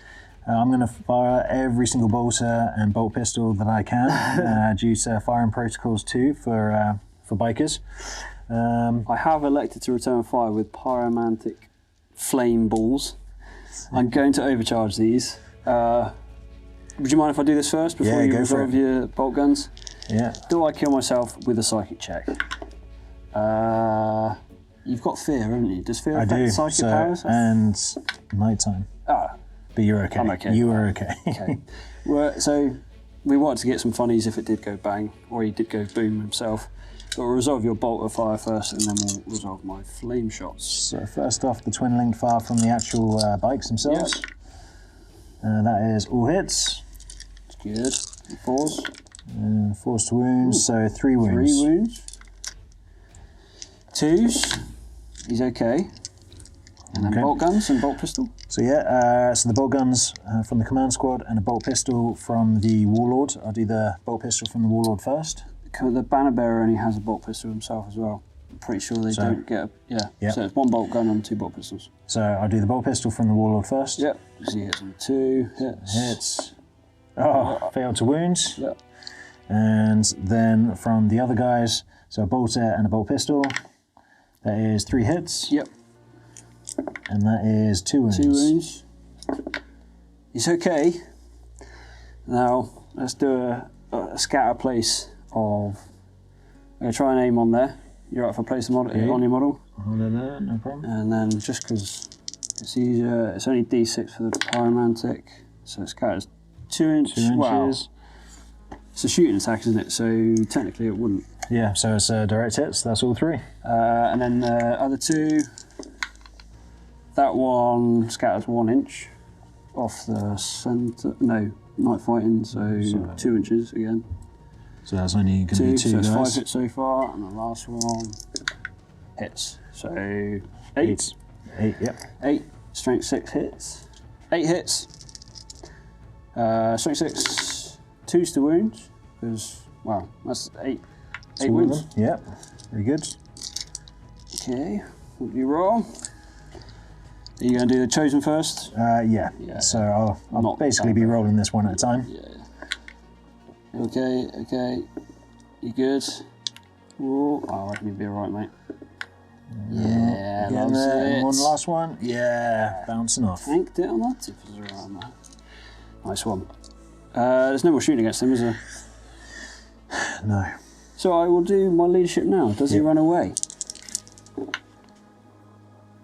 I'm going to fire every single bolter and bolt pistol that I can, due to firing protocols 2 for bikers. I have elected to return fire with pyromantic flame balls. I'm going to overcharge these. Would you mind if I do this first before Yeah, you go for resolve it. your bolt guns? Yeah. Do I kill myself with a psychic check? You've got fear, haven't you? Does fear I affect do. psychic So, powers? and nighttime. But you're okay. I'm okay. You are okay. Okay. Well, so we wanted to get some funnies if it did go bang, or he did go boom himself. But we'll resolve your bolt of fire first, and then we'll resolve my flame shots. So first off, the twin linked fire from the actual bikes themselves. That is all hits. It's good. 4s. 4s to wounds, so 3 wounds. 3 wounds. 2s. He's okay. And then Okay. bolt guns and bolt pistol. So so the bolt guns from the command squad and a bolt pistol from the warlord. I'll do the bolt pistol from the warlord first. The banner bearer only has a bolt pistol himself as well. I'm pretty sure they don't get a... Yeah. So it's 1 bolt gun and 2 bolt pistols. So I'll do the bolt pistol from the warlord first. Yep. So he hits on 2 hits. Hits. Oh, failed to wounds. Yep. And then from the other guys, so a bolter and a bolt pistol. That is 3 hits. Yep. And that is 2 wounds. 2 wounds. He's okay. Now, let's do a scatter place of... I'm going to try and aim on there. You're right if I place the model on your model. Hold it there, no problem. And then just because it's easier, it's only D6 for the pyromantic. So it scatters 2 inches. 2 inches. Wow. It's a shooting attack, isn't it? So technically it wouldn't. Yeah, so it's direct hits, that's all 3. And then the other 2, that one scatters 1 inch off the centre. No, Night fighting, so 2 inches again. So that's only going to be 2 so it's 5 guys. hits so far, and the last one hits. So 8. 8, yep. 8, strength 6 hits. 8 hits. Strength 6, 2 to wounds, because, wow, that's 8 wounds. Yep, very good. Okay, what do you roll? Are you going to do the chosen first? Yeah. So I'll Not basically that be bad. rolling this one at a time. Yeah. Okay. You good? Ooh, I reckon you'll be alright, mate. Yeah, Getting loves there. it. And one last one. Yeah, bouncing off. Tanked it on that. Tip is around there. Nice one. There's no more shooting against him, is there? No. So I will do my leadership now. Does he run away?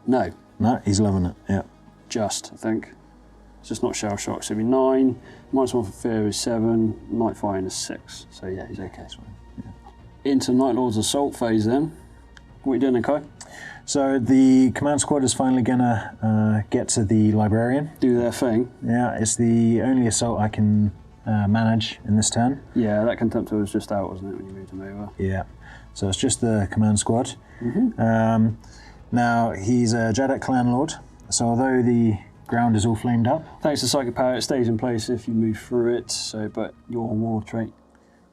No. No, he's loving it. Yeah. Just, I think. It's just not shell shock. So it'll be 9. -1 for fear is 7. Night fighting is 6. So yeah, he's okay. Into Night Lord's assault phase then. What are you doing then, Kai? So the command squad is finally gonna get to the librarian. Do their thing. Yeah, it's the only assault I can manage in this turn. Yeah, that contemptor was just out, wasn't it, when you moved him over? Yeah. So it's just the command squad. Now he's a Jadek clan lord. So although the ground is all flamed up. Thanks to psychic power, it stays in place if you move through it. So, but your war trait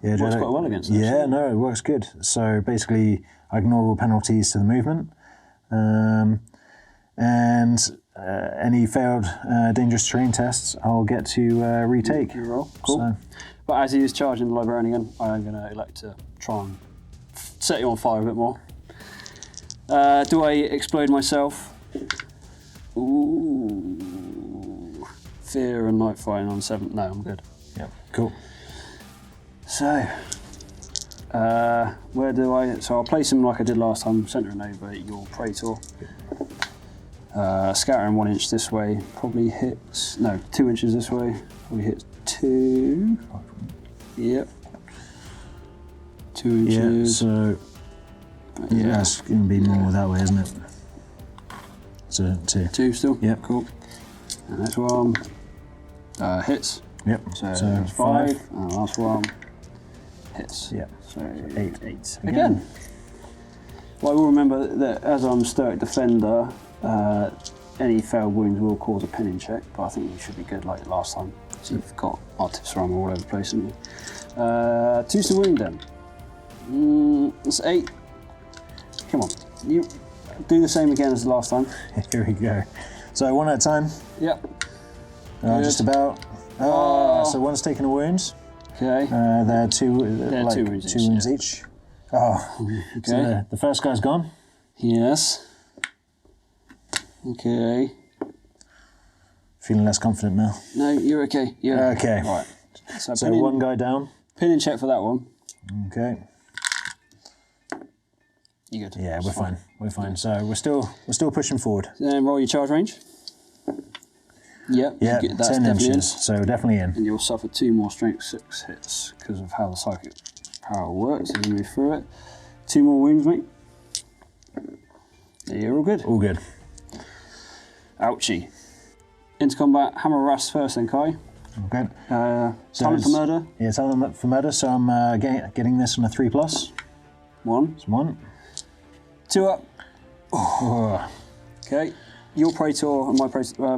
Yeah, works quite well against it. Yeah, no, it works good. So basically, I ignore all penalties to the movement, and any failed dangerous terrain tests, I'll get to retake. You roll. Cool. So, But as he is charging the librarian again, I am going to elect to try and set you on fire a bit more. Do I explode myself? Ooh. Fear and night fighting on 7. No, I'm good. yeah, cool. So, where do I... So I'll place him like I did last time, centering over your Praetor. Scattering 1 inch this way, probably hits... No, 2 inches this way, probably hits 2. Yep. 2 Yeah, inches. so that's going to be more that way, isn't it? So 2. 2 still? Yep. Cool. And next one hits. Yep. So, So that's 5. And the last one hits. Yep. So 8. 8. Again. Well, I will remember that as I'm Stoic Defender, any failed wounds will cause a pinning check, but I think you should be good like last time. So you've got Artificer all over the place, haven't you? 2 to wound then. That's 8. Come on. You do the same again as the last time. Here we go. So 1 at a time. Yep. Just about. So one's taken a wound. Okay. They're 2. They're like 2 wounds two each, wounds yeah. each. Oh. Okay. So the first guy's gone. Yes. Okay. Feeling less confident now. No, you're okay. You're Okay. Right. So, So one guy down. pinning check for that one. Okay. You good? Yeah, we're fine. We're fine. So we're still pushing forward. Then roll your charge range. Yep. Yeah, you get- that's 10 definitely in. inches. So definitely in. And you'll suffer 2 more strength 6 hits because of how the psychic power works as you move through it. 2 more wounds, mate. Yeah, you're all good. All good. Ouchie. Into combat, hammer rust first then, Kai. Okay. Talent for it's- murder, Yeah, talent for murder. So I'm getting this on a 3+. 1. It's 1. 2 up. Oh. Okay. Your Praetor and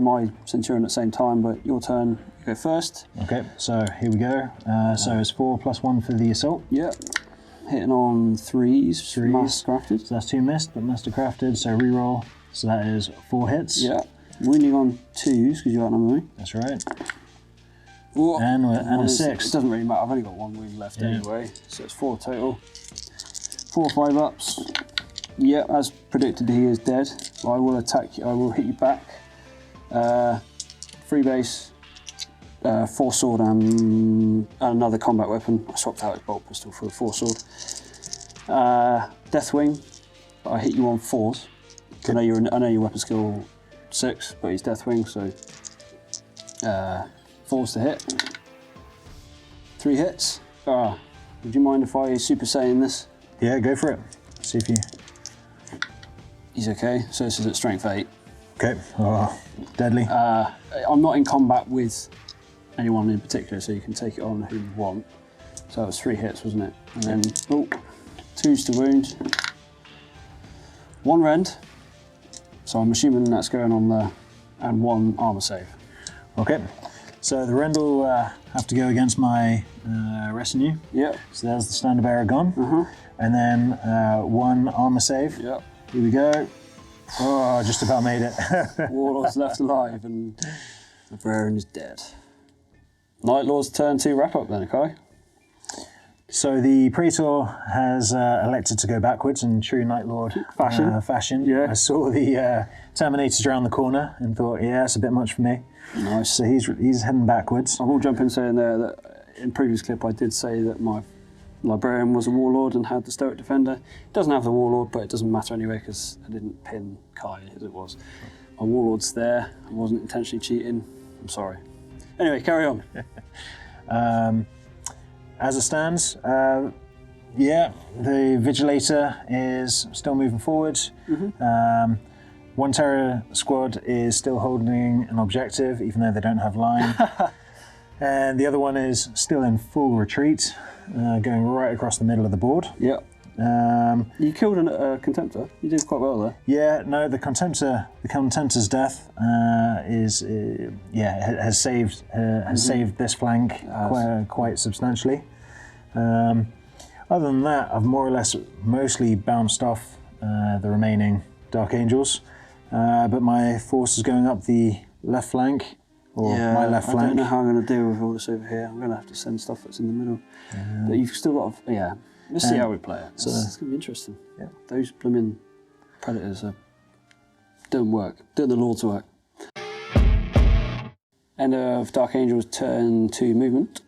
my Centurion at the same time, but your turn, you go first. Okay, so here we go. So it's 4 + 1 for the assault. Yep. Hitting on 3s. Mastercrafted. So that's 2 missed, but mastercrafted. So reroll. So that is 4 hits. Yeah. Wounding on 2s because you outnumber me. That's right. Whoa. And a It 6. doesn't really matter. I've only got 1 wound left anyway, so it's 4 total. 4 5-ups. Yep, as predicted, he is dead. I will attack you. I will hit you back. 3 base, 4 sword, and another combat weapon. I swapped out his bolt pistol for a 4 sword. Deathwing. I hit you on 4s. I know your weapon skill 6, but he's Deathwing, so 4s to hit. 3 hits. Would you mind if I Super Saiyan this? Yeah, go for it. See if you. He's okay. So this is at strength 8. Okay. Oh, deadly. I'm not in combat with anyone in particular, so you can take it on who you want. So it was 3 hits, wasn't it? And then 2s to wound, 1 rend. So I'm assuming that's going on there, and 1 armor save. Okay. So the rend will have to go against my retinue. Yep. So there's the standard bearer gone. And then 1 armor save. Yep. Here we go. Oh, just about made it. Warlord's left alive, and the Braren is dead. Night Lord's turn 2 wrap up then, okay? So the Praetor has elected to go backwards in true Night Lord fashion. Yeah. I saw the Terminators around the corner and thought, yeah, it's a bit much for me. Nice. So he's heading backwards. I will jump in saying there that in previous clip I did say that my Librarian was a Warlord and had the Stoic Defender. It doesn't have the Warlord, but it doesn't matter anyway because I didn't pin Kai as it was. My Warlord's there. I wasn't intentionally cheating. I'm sorry. Anyway, carry on. As it stands, yeah, the Vigilator is still moving forward. One Terror squad is still holding an objective, even though they don't have line. And the other one is still in full retreat, going right across the middle of the board. Yep. You killed a Contemptor. You did quite well there. Yeah, no, the Contemptor's death has saved this flank quite substantially. Other than that, I've more or less mostly bounced off the remaining Dark Angels, but my force is going up the left flank, my left flank. I don't know how I'm going to deal with all this over here. I'm going to have to send stuff that's in the middle. But you've still got let's see how we play it. It's going to be interesting. Yeah. Those blooming Predators are doing the Lord's work. End of Dark Angel's turn 2 movement.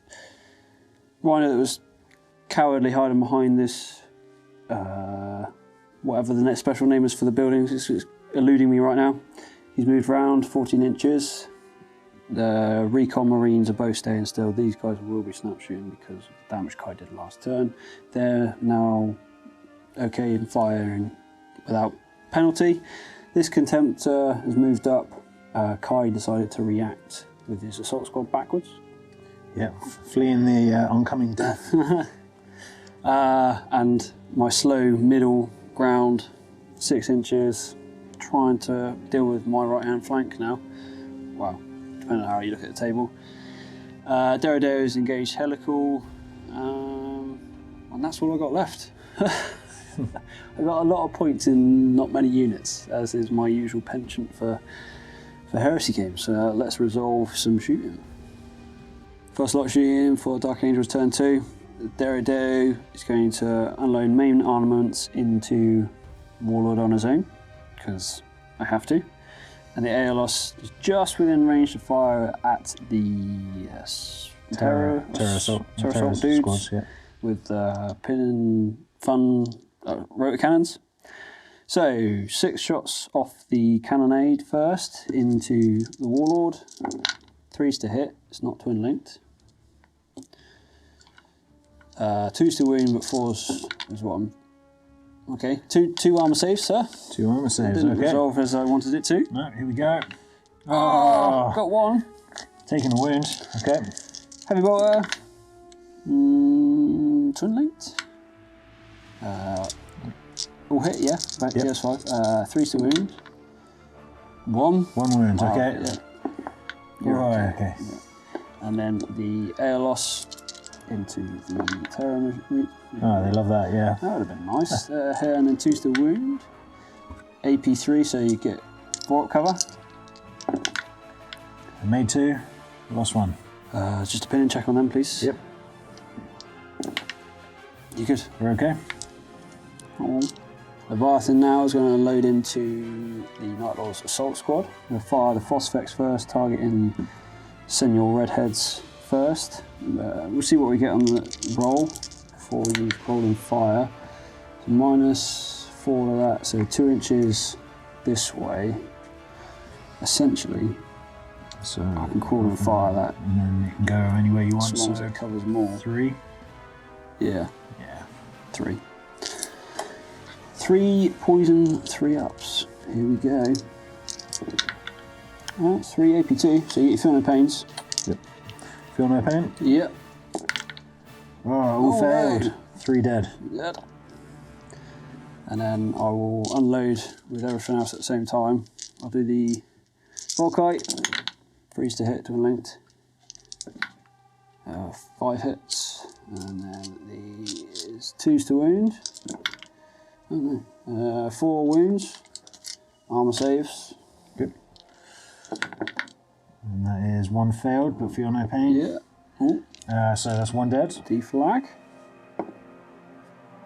Rhino that was cowardly hiding behind this, whatever the next special name is for the buildings, it's eluding me right now. He's moved around 14 inches. The Recon Marines are both staying still. These guys will be snap shooting because of the damage Kai did last turn. They're now okay in firing without penalty. This Contemptor has moved up. Kai decided to react with his assault squad backwards. Yeah, fleeing the oncoming death. And my slow middle ground, 6 inches, trying to deal with my right hand flank now. Well, depending on how you look at the table. Derrideo's engaged helical, and that's all I got left. I got a lot of points in not many units, as is my usual penchant for Heresy games. Let's resolve some shooting. First lot shooting for Dark Angel's turn 2. Derrideo is going to unload main armaments into Warlord on his own, because I have to. And the Aeolus is just within range to fire at the Terror Assault dudes squads, with pin and fun rotor cannons. So 6 shots off the cannonade first into the Warlord. 3s to hit, it's not twin linked. 2s to wound, but 4s is what I'm. Okay, two armor saves, sir. 2 armor saves, didn't resolve as I wanted it to. No, here we go. Oh, got 1. Taking a wound, okay. Heavy bolter. Twin linked. All hit, yeah. Right, yep. DS5. 3s to wound. 1. 1 wound, okay. Yeah. Right, okay. Yeah. And then the Aeolus into the Terror. Oh, they love that, yeah. That would have been nice. And then 2s to wound. AP3, so you get 4 up cover. I made 2, lost 1. Just a pin and check on them, please. Yep. You good? We're okay. Leviathan now is going to load into the Night Lord's assault squad. We'll fire the Phosphex first, targeting Senor Redheads first. We'll see what we get on the roll before we roll and fire. So -4 of that, so 2 inches this way. Essentially, so I can crawl and fire that. And then you can go anywhere you want. As long as it covers more. 3? Yeah. 3. 3 poison, 3 ups. Here we go. Alright, 3 AP2, so you get your feeling pains. Yep. Feel no pain? Yep. Oh, all failed. Right. 3 dead. Good. And then I will unload with everything else at the same time. I'll do the Volkite, freeze to hit to linked. 5 hits, and then these 2s to wound. Oh no. 4 wounds. Armor saves. Good. And that is 1 failed, but feel no pain. Yeah. Ooh. So that's 1 dead. Deflag.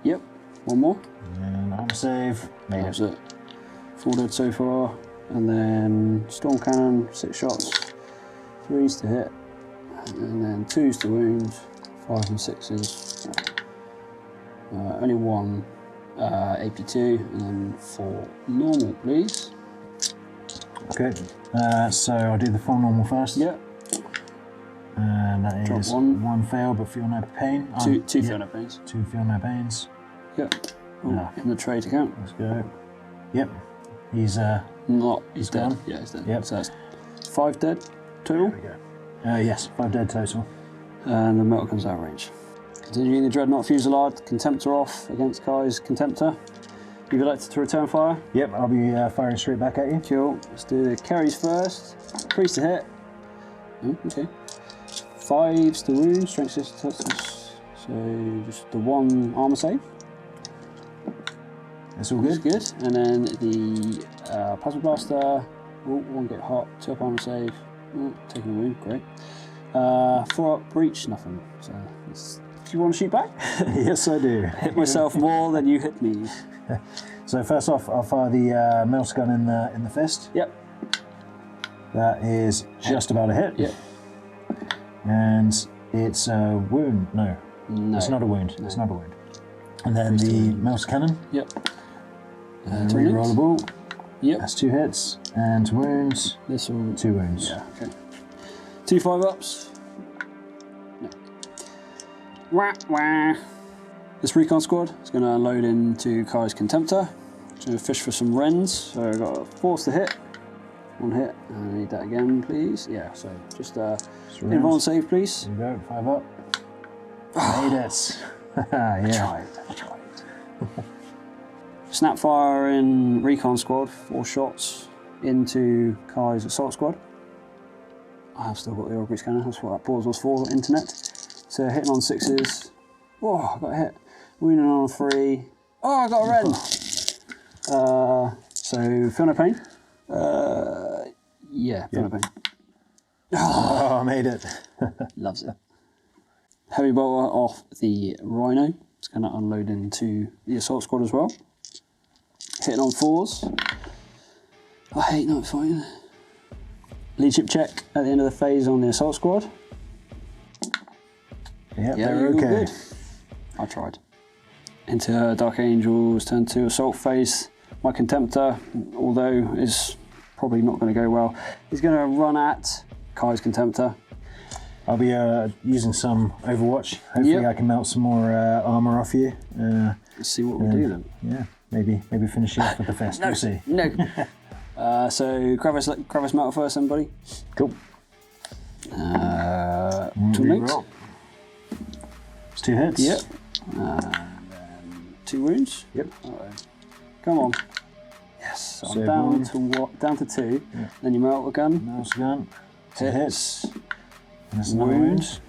Yep. 1 more. And armor save. Made That was it. it. 4 dead so far. And then Storm Cannon, 6 shots. 3s to hit. And then 2s to wound. 5s and 6s. Only 1 AP2. And then 4 normal, please. Okay. So I'll do the full normal first. Yep. And that Drop is 1. fail, but feel no pain. 2 yeah. feel no pains. 2 feel no pains. Yep. Oh, Yeah. in the trade account. Let's go. Yep. He's He's dead. gone? Yeah, he's dead. Yep. So that's 5 dead total. There we go. Yes, 5 dead total. And the metal comes out of range. Continuing the Dreadnought Fusillade, Contemptor off against Kai's Contemptor. You've elected to return fire. Yep, I'll be firing straight back at you. Cool. Let's do the carries first. Priest to hit. Oh, okay. 5s to wound, strength 6 touches. So just the 1 armor save. That's all That's good. good. And then the Plasma Blaster. Oh, 1 get hot, 2 up armor save. Oh, taking a wound, great. 4 up breach, nothing. So do you want to shoot back? Yes, I do. Hit myself more than you hit me. So first off, I'll fire the mouse gun in the fist. Yep. That is just about a hit. Yep. And it's a wound. No, No. it's not a wound. It's not a wound. And then the mouse cannon. Yep. And to reroll the ball. Yep. That's 2 hits and wounds. This will. 2 wounds. Yeah. Okay. 2 5-ups. No. Wah wah. This recon squad is going to unload into Kai's Contemptor. Going to fish for some Wrens. So I've got a force to hit. 1 hit. I need that again, please. Yeah. So just invuln save, please. There you go. 5 up. Made it. Yeah. I tried. Snapfire in recon squad. 4 shots into Kai's assault squad. I have still got the Orgrease cannon. That's what that pause was for. Internet. So hitting on 6s. Oh, I got a hit. Wounding on 3. Oh, I got a red. So feel no pain. Yeah, feel no pain. Oh, I made it. Loves it. Heavy bolter off the Rhino. It's going to unload into the assault squad as well. Hitting on 4s. I hate night fighting. Leadership check at the end of the phase on the assault squad. Yep, Yeah, they're you're all okay. good. I tried. Into Dark Angels, turn to assault phase. My Contemptor, although is probably not going to go well, is going to run at Kai's Contemptor. I'll be using some Overwatch. Hopefully Yep. I can melt some more armor off you. Let's see what we do then. Yeah, maybe finish you off with the fist. We'll see. No. So Kravis metal first, then, buddy. Cool. 2 links. Reroll. It's 2 hits. Yep. And then 2 wounds. Yep. Uh-oh. Come on. Yes. So I'm Save down 1. to what? Down to 2. Yeah. Then you melt the gun. Mouse gun. 2 hits. Hits. And that's another wound.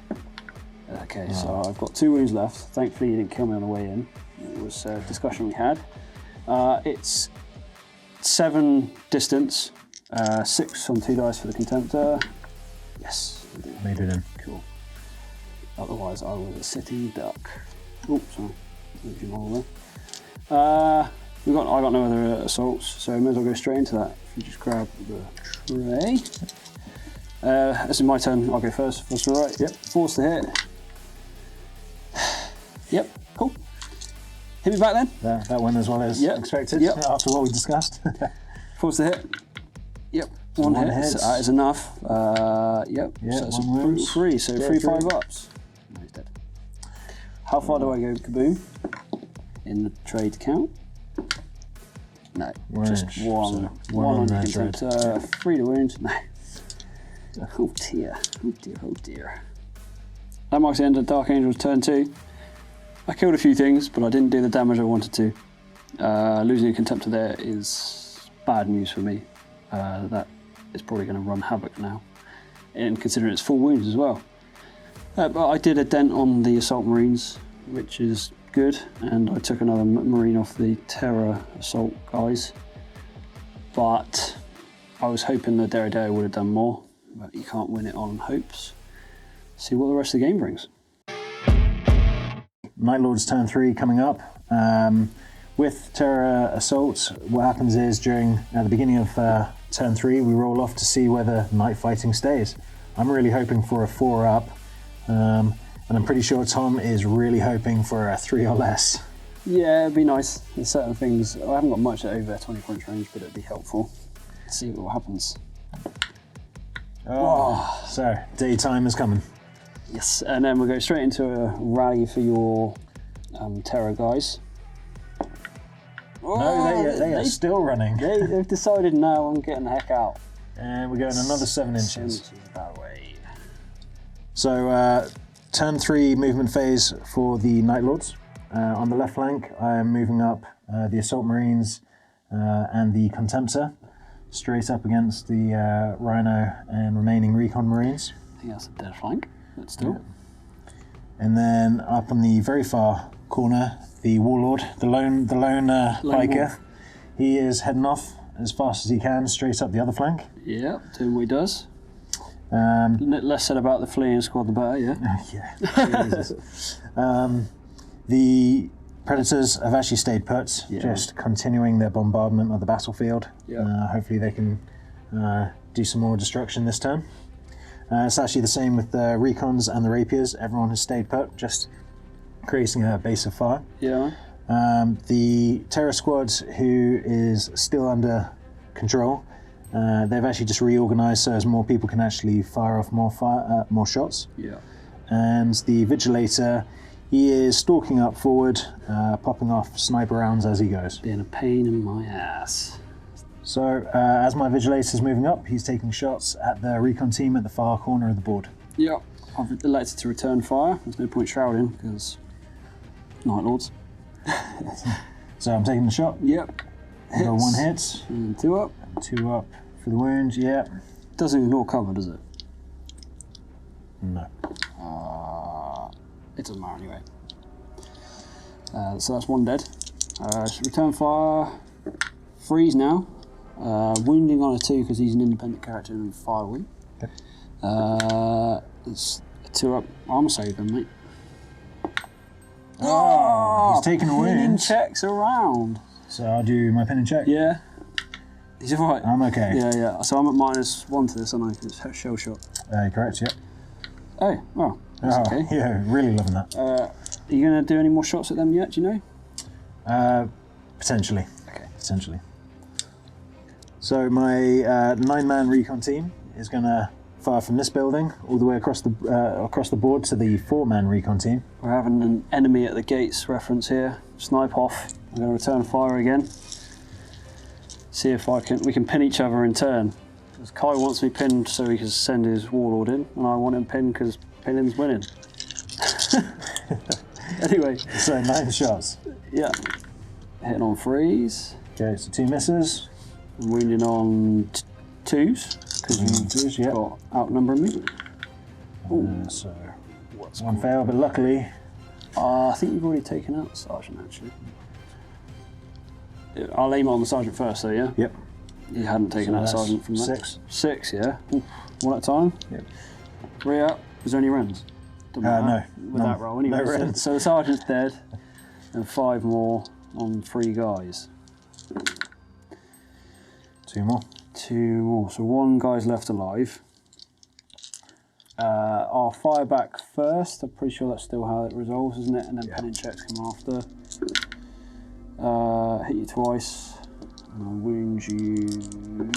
Wound. Okay, so I've got 2 wounds left. Thankfully, you didn't kill me on the way in. It was a discussion we had. It's 7 distance, 6 on 2 dice for the Contemptor. Yes, we did. Made it in. Cool. Otherwise, I was a sitting duck. Oh, sorry. Moved you all there. I got no other assaults, so I may as well go straight into that. If you just grab the tray. This is my turn. I'll go first. If that's all right. Yep. Force to hit. Yep. Cool. Hit me back then. That went as well as Yep. expected Yep. after what we discussed. Force to hit. Yep. One hit. hit. So that is enough. Yep. Yeah, So it's a one wound. 3. So Yeah, 3 3. 5-ups. No, he's dead. How far do I go, Kaboom? In the trade count? No, just Range. one. So, One on on the range, Contemptor. 3 to wound. No. Oh dear, oh dear, oh dear. That marks the end of Dark Angel's turn 2. I killed a few things, but I didn't do the damage I wanted to. Losing a Contemptor there is bad news for me. That is probably going to run havoc now, and considering it's full wounds as well. But I did a dent on the Assault Marines, which is good, and I took another Marine off the Terror Assault guys. But I was hoping the Derridae would have done more, but you can't win it on hopes. See what the rest of the game brings. Night Lord's turn 3 coming up. With Terror Assault, what happens is at the beginning of turn 3, we roll off to see whether Night Fighting stays. I'm really hoping for a 4 up, and I'm pretty sure Tom is really hoping for a 3 or less. Yeah, it'd be nice. There's certain things, I haven't got much over 20 point range, but it'd be helpful. Let's see what happens. Oh. So, daytime is coming. Yes, and then we'll go straight into a rally for your Terror guys. No, they are still running. They've decided, no, I'm getting the heck out. And we're going another 7 inches. 7 inches that way. So, turn 3 movement phase for the Night Lords. On the left flank, I am moving up the Assault Marines and the Contemptor, straight up against the Rhino and remaining Recon Marines. I think that's a dead flank, but still. Yeah. And then up on the very far corner, the Warlord, the lone biker. Wolf. He is heading off as fast as he can, straight up the other flank. Yeah, doing what he does. Less said about the fleeing squad, the better, yeah? Yeah. Jesus. The Predators have actually stayed put, just continuing their bombardment of the battlefield. Yeah. Hopefully they can do some more destruction this turn. It's actually the same with the Recons and the Rapiers. Everyone has stayed put, just creating a base of fire. Yeah. The Terror Squad, who is still under control, they've actually just reorganised so as more people can actually fire off more shots. Yeah. And the Vigilator, he is stalking up forward, popping off sniper rounds as he goes. Being a pain in my ass. So, as my Vigilator is moving up, he's taking shots at the Recon team at the far corner of the board. Yeah. I've elected to return fire. There's no point shrouding, because Night Lords. So I'm taking the shot. Yep. I got 1 hit. And 2 up. 2 up for the wound, yeah. Doesn't ignore cover, does it? No. It doesn't matter anyway. So that's 1 dead. Return fire. Freeze now. Wounding on a 2 because he's an independent character and fire wing. Okay. It's a 2 up armor save then, mate. Oh, he's taking a Pinning wound. checks around. So I'll do my pin and check. Yeah. He's alright. I'm okay. Yeah. So I'm at -1 to this, aren't I? It's shell shot. Correct, yep. Oh, well, that's okay. Yeah, really loving that. Are you going to do any more shots at them yet, do you know? Potentially. Okay. Potentially. So my 9-man recon team is going to fire from this building all the way across the board to the 4-man recon team. We're having an enemy at the gates reference here. Snipe off. I'm going to return fire again. See if we can pin each other in turn. Because Kai wants me pinned so he can send his Warlord in, and I want him pinned because pinning's winning. Anyway. So 9 shots. Yeah. Hitting on 3s. Okay, so 2 misses. Wounding on 2s. Because you got outnumbering me. So 1 fail, but luckily... I think you've already taken out the Sergeant, actually. I'll aim it on the Sergeant first, though, yeah? Yep. You hadn't taken out the Sergeant from that? 6. 6, yeah? Oof. 1 at a time? Yep. 3 out. Is there any rends? No. With that roll, anyway. No rends. So the Sergeant's dead, and 5 more on 3 guys. 2 more. 2 more. So 1 guy's left alive. I'll fire back first. I'm pretty sure that's still how it resolves, isn't it? And then pinning checks come after. Hit you twice. And I'll wound you.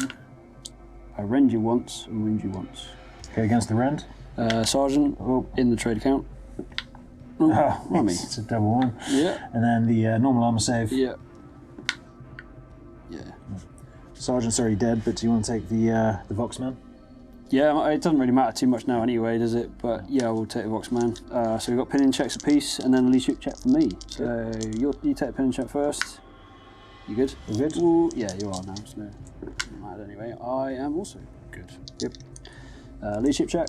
I rend you once and wound you once. Okay, against the rend. Sergeant, in the trade account. It's a double 1. Yeah. And then the normal armor save. Yeah. Yeah. Sergeant's already dead, but do you want to take the Voxman? Yeah, it doesn't really matter too much now anyway, does it? But yeah, we'll take the Boxman. So we've got pinning checks apiece, and then a leadership check for me. So you take a pinning check first. You good? You good? Ooh, yeah, you are now. So no, doesn't matter anyway. I am also good. Yep. Leadership check.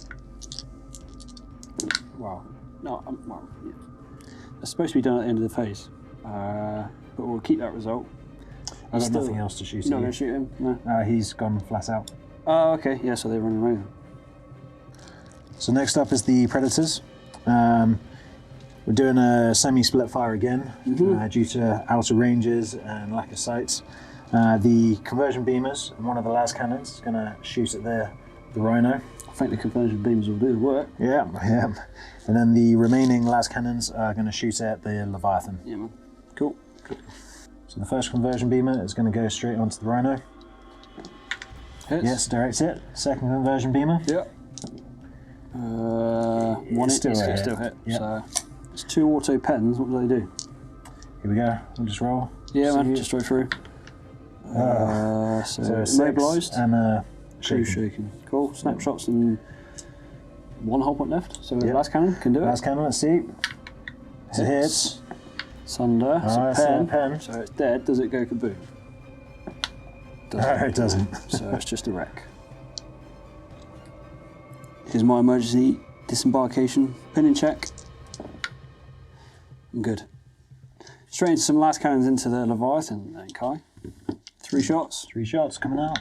Wow. No, well, yeah. It's supposed to be done at the end of the phase, but we'll keep that result. I've got nothing else to shoot. You're not going to shoot him? No. He's gone flat out. Oh, okay. Yeah, so they're running away then. So next up is the Predators. We're doing a semi-split fire again due to outer ranges and lack of sights. The conversion beamers and one of the las cannons is going to shoot at the Rhino. I think the conversion beams will do the work. Yeah. And then the remaining las cannons are going to shoot at the Leviathan. Yeah, man. Cool. So the first conversion beamer is going to go straight onto the Rhino. Hits. Yes, direct hit. Second conversion beamer. Yep. One hit. Still hit. Yep. So it's 2 auto pens. What do they do? Here we go. We'll just roll. Yeah, man. Just straight through. So immobilised. And Two shaken. Cool. Snapshots and 1 whole point left. So the last cannon can do it. Last cannon. Let's see. It hits. Sunder. It's a pen. So it's dead. Does it go kaboom? No, it doesn't. So it's just a wreck. Here's my emergency disembarkation pinning check. I'm good. Straight into some last cannons into the Leviathan then, Kai. 3 shots. 3 shots coming out.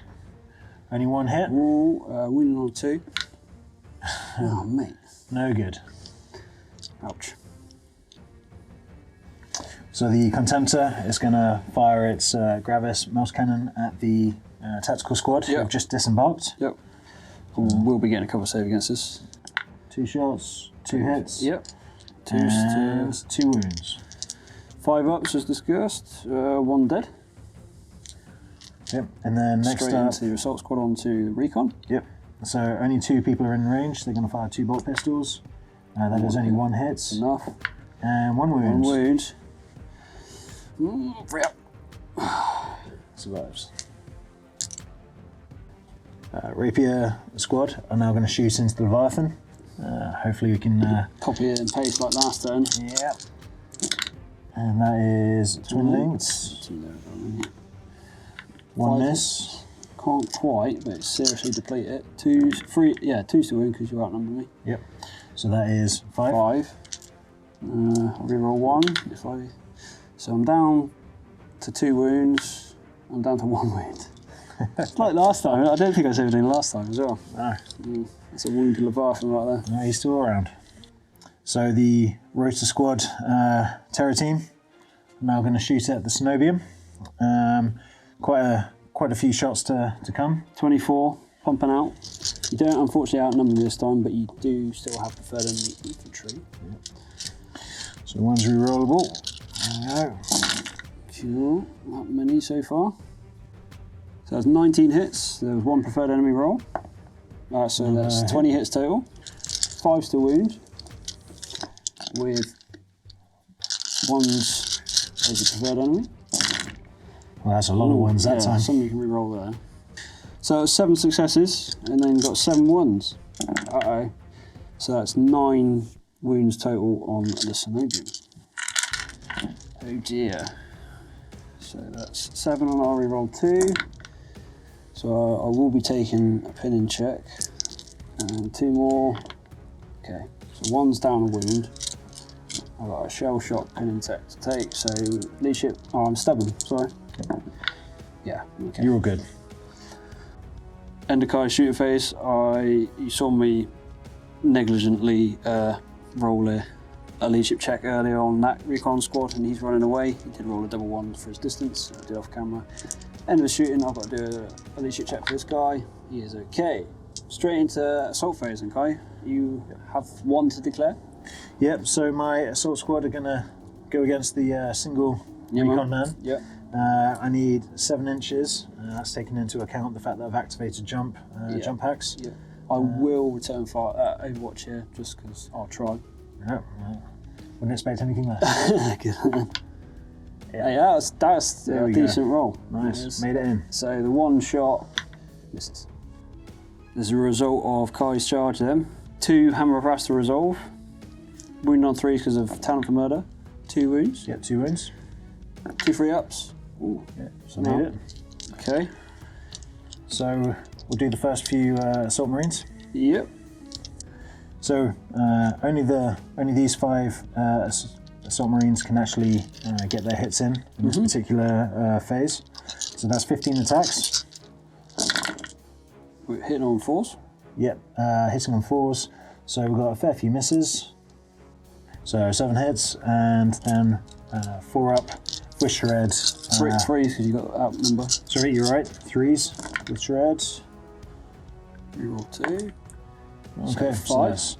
Only 1 hit. Ooh, wounded on 2. Oh, mate. No good. Ouch. So the Contemptor is going to fire its Gravis mouse cannon at the tactical squad who've just disembarked. Yep. We'll be getting a cover save against this. 2 shots, 2 hits. Yep. 2 wounds. 5 ups as discussed. 1 dead. Yep. And then next Straight up, into the assault squad onto the recon. Yep. So only 2 people are in range. They're going to fire 2 bolt pistols. That is only 1 hit. Enough. And 1 wound. 1 wound. 3 up. Survives. Rapier squad are now going to shoot into the Leviathan. Hopefully we can... Copy it and paste like last turn. Yep. And that is twin linked. 1 miss. Can't quite, but it's seriously deplete it. 2, 3, yeah, 2's to win because you outnumber me. Yep. So that is 5. 5. I'll reroll 1. So I'm down to 2 wounds. I'm down to 1 wound. It's like last time. I don't think I saved anything last time as well. No. That's a wounded Leviathan right there. No, he's still around. So the Rotor Squad terror team are now going to shoot at the Cenobium. Quite a few shots to come. 24, pumping out. You don't unfortunately outnumber me this time, but you do still have the third enemy infantry. Yep. So one's rerollable. There we go. Cool. Not many so far. So that's 19 hits. There was 1 preferred enemy roll. So that's 20 hits total. 5's to wound. With 1's as a preferred enemy. Well, that's a lot of ones that time. Some you can reroll there. So 7 successes, and then got 7 wounds. Uh-oh. So that's 9 wounds total on the Cenobium. Oh dear. So that's 7 on our reroll 2. So I will be taking a pinning check. And 2 more. Okay, so 1's down a wound. I've got a shell shot pinning check to take, so leadership. Oh, I'm stubborn, sorry. Yeah, okay. You're all good. Enderkai shooter phase. You saw me negligently roll a leadership check earlier on that recon squad, and he's running away. He did roll a double 1 for his distance. I did off camera. End of the shooting, I've got to do a leadership check for this guy. He is okay. Straight into assault phase, and Kai, you have 1 to declare. Yep. So my assault squad are going to go against the single recon man. Yep. I need 7 inches. That's taking into account the fact that I've activated jump hacks. Yeah. I will return fire Overwatch here, just because I'll try. Yeah, well, wouldn't expect anything less. Yeah, that's a decent roll. Nice, made it in. So the 1 shot misses. As a result of Kai's charge then, 2 hammer of wrath to resolve. Wound on 3 because of talent for murder. 2 wounds. Yep, 2 wounds. 2 free ups. Ooh. Yeah, so made it. Okay. So we'll do the first few assault marines. Yep. So only these 5 assault marines can actually get their hits in this particular phase. So that's 15 attacks. We're hitting on 4s. Yep, hitting on 4s. So we've got a fair few misses. So 7 hits, and then 4 up with shred. 3s because you got outnumber. Sorry, you're right. 3s with shred. Reroll 2. Okay, So so 5. that's,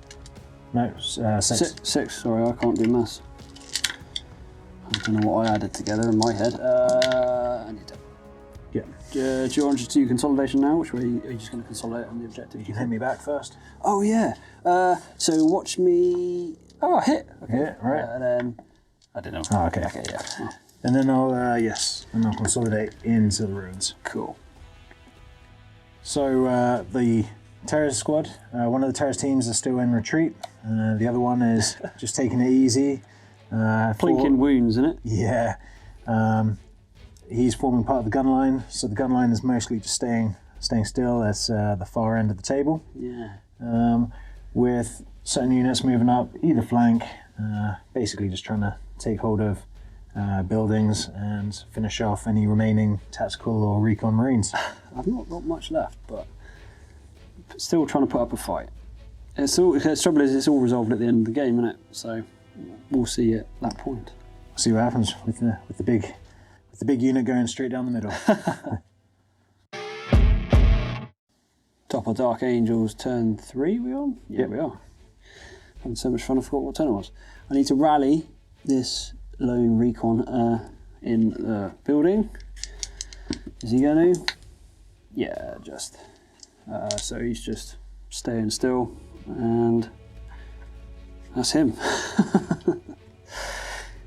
no, 6. 6. Sorry, I can't do maths. I don't know what I added together in my head. I need to. Yeah. Do you want to do consolidation now? Which way are you just going to consolidate on the objective? You can hit me back first. Oh yeah. So watch me. Oh, I hit. Okay. Yeah, right. And then I don't know. Oh, okay. Okay, yeah. Oh, And then I'll and I'll consolidate into the ruins. cool. So the terrorist squad, one of the terrorist teams is still in retreat. The other one is just taking it easy. Plinking wounds, isn't it? Yeah. He's forming part of the gun line, so the gun line is mostly just staying still at the far end of the table, Yeah. with certain units moving up either flank, basically just trying to take hold of buildings and finish off any remaining tactical or recon marines. I've not got much left, but still trying to put up a fight. The trouble is, it's all resolved at the end of the game, isn't it? So we'll see at that point. See what happens with the big unit going straight down the middle. Top of Dark Angels, turn 3 we on? Yeah, Yep. we are. Having so much fun, I forgot what turn it was. I need to rally this lone recon in the building. Is he going to? Yeah, just. So he's just staying still, and that's him.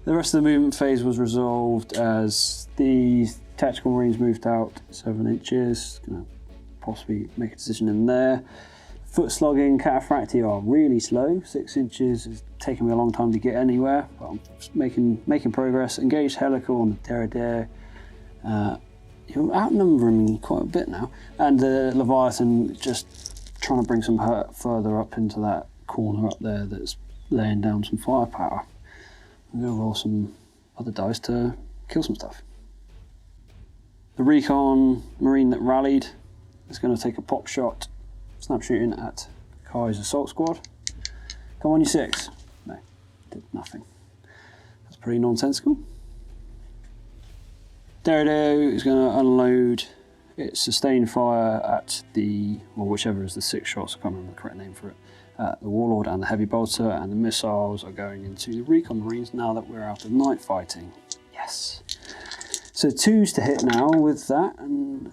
The rest of the movement phase was resolved as the tactical marines moved out 7 inches. Gonna possibly make a decision in there. Foot slogging, cataphracti are really slow. 6 inches is taking me a long time to get anywhere, but I'm making progress. Engaged helical on the Derriere. You're outnumbering me quite a bit now. And the Leviathan just trying to bring some hurt further up into that corner up there that's laying down some firepower. I'm going to roll some other dice to kill some stuff. The recon marine that rallied is going to take a pop shot, snap shooting at Kai's assault squad. Come on, you 6. No, did nothing. That's pretty nonsensical. Derriere is going to unload its sustained fire at whichever is the 6 shots, I can't remember the correct name for it. The Warlord and the Heavy Bolter, and the missiles are going into the Recon Marines now that we're out of night fighting. Yes. So 2s to hit now with that, and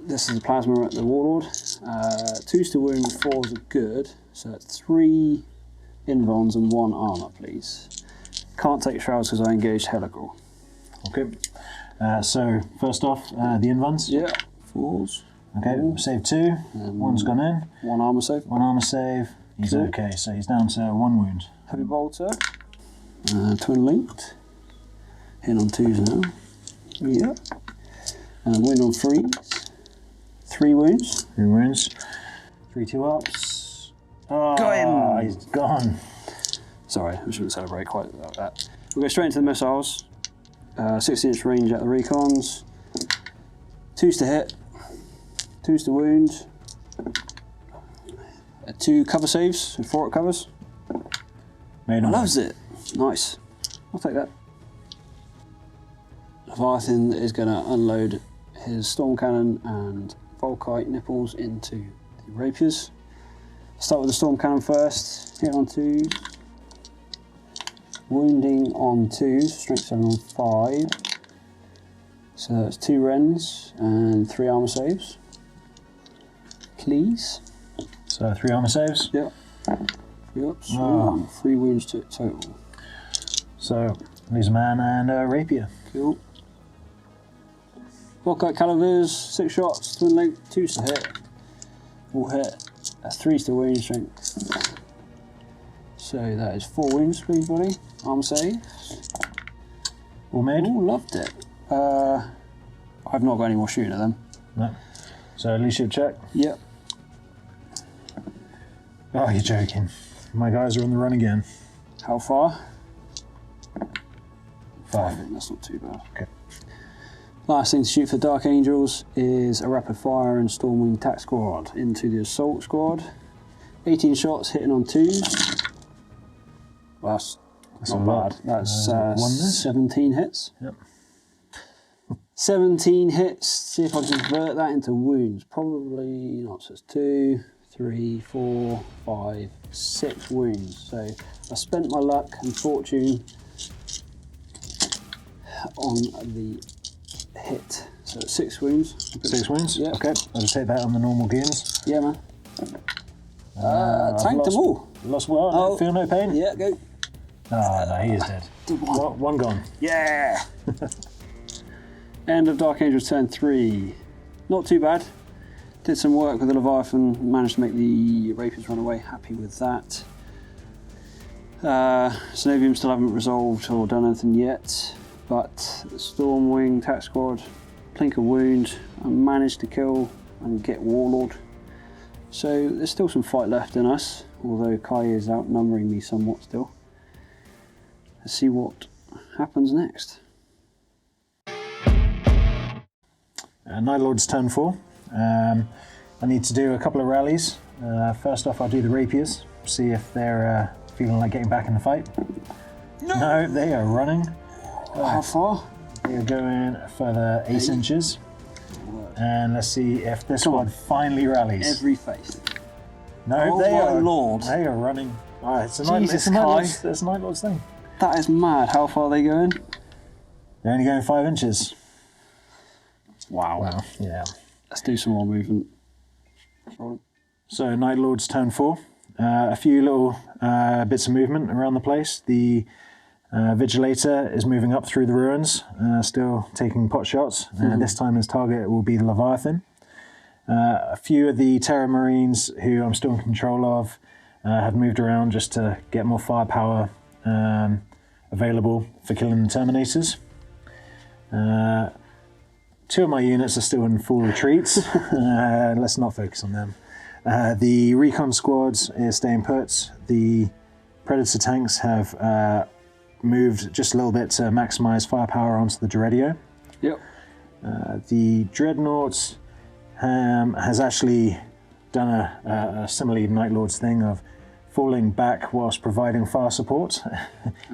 this is the plasma at the Warlord. 2s to wound, 4s are good. So that's 3 invulns and 1 armor, please. Can't take shrouds because I engaged helical. Okay. So first off, the invulns. Yeah. 4s. Okay, save 2. 1's gone in. 1 armor save. 1 armor save. He's Cool. okay, so he's down to 1 wound. Heavy Bolter. Twin linked. Hit on 2s now. Yep. And win on 3s. 3 wounds. 3 wounds. 3 2-ups. Oh, Got him! He's gone. Sorry, we shouldn't celebrate quite like that. We'll go straight into the missiles. 60-inch range at the recons. 2s to hit. 2s to wound. 2 cover saves, so 4 it covers. Made on. Loves it. Nice. I'll take that. Leviathan is going to unload his storm cannon and Volkite nipples into the rapiers. Start with the storm cannon first. Hit on 2s. Wounding on 2s. Strength 7 on 5. So that's 2 rends and 3 armor saves. Please. So 3 armor saves. Yep. 3 ups. Oh. 3 wounds to total. So lose a man and a rapier. Cool. Volkite calibers, 6 shots, twin length, 2s to hit. will hit. That's 3 still wound strength. So that is 4 wounds, please, buddy. Arm save. All made? Ooh, loved it. I've not got any more shooting at them. No. So leadership check. Yep. Oh, you're joking. My guys are on the run again. How far? 5. That's not too bad. Okay. Last thing to shoot for Dark Angels is a rapid fire and Stormwing Tac Squad into the Assault Squad. 18 shots hitting on 2s. Well, that's not bad. That's 17 hits. Yep. 17 hits. See if I can convert that into wounds. Probably not. So it's 2, 3, 4, 5, 6 wounds. So I spent my luck and fortune on the hit. So it's 6 wounds. 6 wounds? Yeah. Okay, I'll just take that on the normal goons. Yeah, man. Tanked them all. Lost one. Oh. Feel no pain? Yeah, go. Oh, no, he is dead. Did one. One gone. Yeah! End of Dark Angels turn 3. Not too bad. Did some work with the Leviathan, managed to make the Rapiers run away. Happy with that. Synovium still haven't resolved or done anything yet, but Stormwing, Tac Squad, Plink a wound, and managed to kill and get Warlord. So there's still some fight left in us, although Kai is outnumbering me somewhat still. Let's see what happens next. Night Lord's turn 4. I need to do a couple of rallies. First off, I'll do the Rapiers, see if they're feeling like getting back in the fight. No, they are running. How far? They're going a further 8 inches. And let's see if this squad finally rallies. Every face. No, Oh they my are. Lord. They are running. It's a Jesus, Night Kai. Lord's, it's a Night Lord's thing. That is mad. How far are they going? They're only going 5 inches. Wow. Yeah. Let's do some more movement. So Night Lord's turn 4. A few little bits of movement around the place. The Vigilator is moving up through the ruins, still taking pot shots. This time his target will be the Leviathan. A few of the Terra Marines, who I'm still in control of, have moved around just to get more firepower available for killing the Terminators. 2 of my units are still in full retreats. Let's not focus on them. The Recon Squad is staying put. The Predator tanks have moved just a little bit to maximise firepower onto the Dreadio. Yep. The Dreadnought has actually done a similarly Night Lord's thing of falling back whilst providing fire support.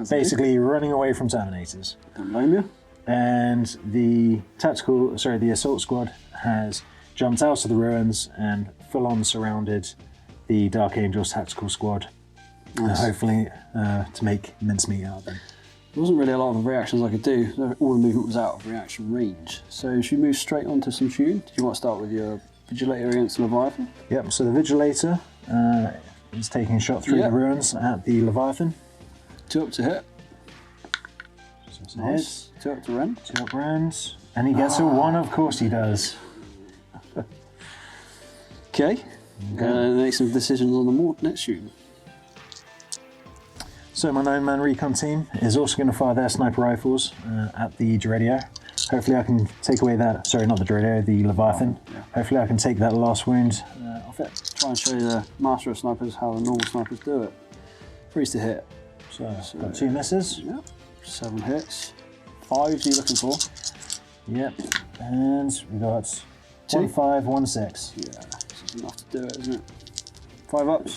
Basically running away from Terminators. Don't blame you. And the Assault Squad has jumped out of the ruins and full-on surrounded the Dark Angels Tactical Squad. Nice. Hopefully to make mincemeat out of them. There wasn't really a lot of reactions I could do. All the movement was out of reaction range. So should we move straight on to some shooting? Did you want to start with your Vigilator against the Leviathan? Yep, so the Vigilator is taking a shot through the ruins at the Leviathan. 2 up to hit. So it's Nice. 2 up to rend. 2 up rounds. And he gets a 1, of course he does. Okay. Make some decisions on the next shooting. So my 9-man recon team is also going to fire their sniper rifles at the Dreadio. Hopefully I can take away that, sorry, not the Dreadio, the Leviathan. Yeah. Hopefully I can take that last wound off it. Try and show you the master of snipers how the normal snipers do it. 3's to hit. So got 2 misses. Yep. 7 hits. 5's you looking for? Yep. And we got 2. 1, 5, 1, 6. Yeah, that's enough to do it, isn't it? 5 ups.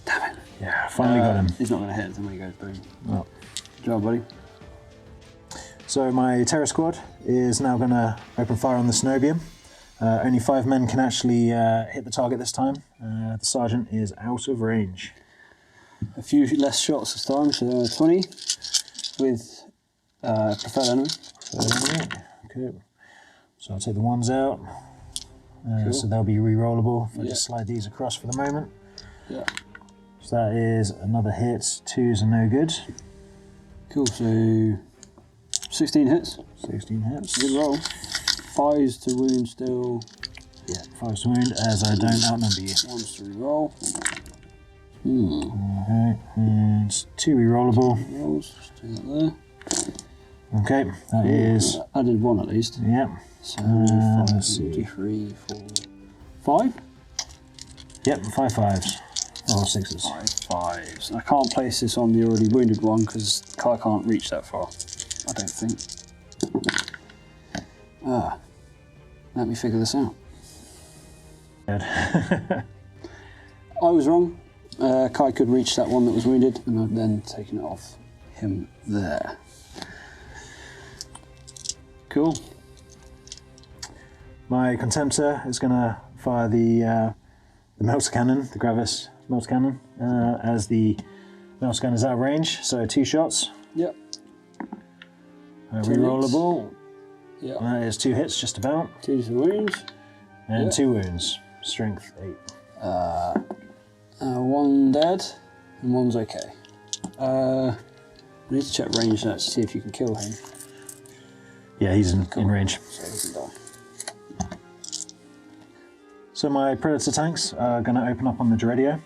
Damn it. Yeah, finally got him. He's not going to hit until he goes boom. Oh. Good job, buddy. So my Terror Squad is now going to open fire on the Synovium. Only 5 men can actually hit the target this time. The Sergeant is out of range. A few less shots this time, so 20 with preferred enemy. Okay. So I'll take the 1s out. Cool. So they'll be re-rollable. If I Yeah. just slide these across for the moment. Yeah. So that is another hit. 2s are no good. Cool, so 16 hits. 16 hits. Good roll. 5's to wound still. Yeah, 5 to wound, as I don't outnumber you. 1's to reroll. Okay, and 2 rerollable. Rolls, just do that there. Okay, that is. I did 1 at least. Yeah. So Let's see. 2, 3, 4, 5? Yep, 5 5s. Or 6s. 5 5s. I can't place this on the already wounded one because Kai can't reach that far. I don't think. Let me figure this out. Good. I was wrong. Kai could reach that one that was wounded, and I've then taken it off him there. Cool. My Contemptor is going to fire the melter cannon, the Gravis melter cannon, as the melter cannon is out of range, so 2 shots. Yep. Rerollable. Yep. That is 2 hits, just about. 2 wounds. And Yep. 2 wounds. Strength 8. 1 dead, and 1's okay. I need to check range now to see if you can kill him. Yeah, he's in range. So he can die. So my Predator tanks are going to open up on the Dreadio.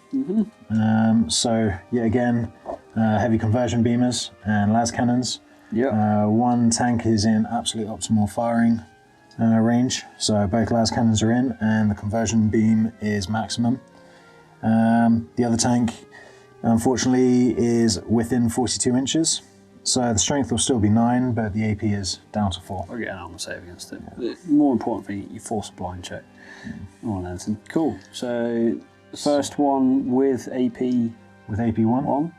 So, yet again, heavy conversion beamers and las cannons. Yeah. 1 tank is in absolute optimal firing range, so both las cannons are in, and the conversion beam is maximum. The other tank, unfortunately, is within 42 inches, so the strength will still be 9, but the AP is down to 4. I'll get an armor save against it. The more important thing, you force a blind check. On anything. Cool. So the first one with AP With AP 1 1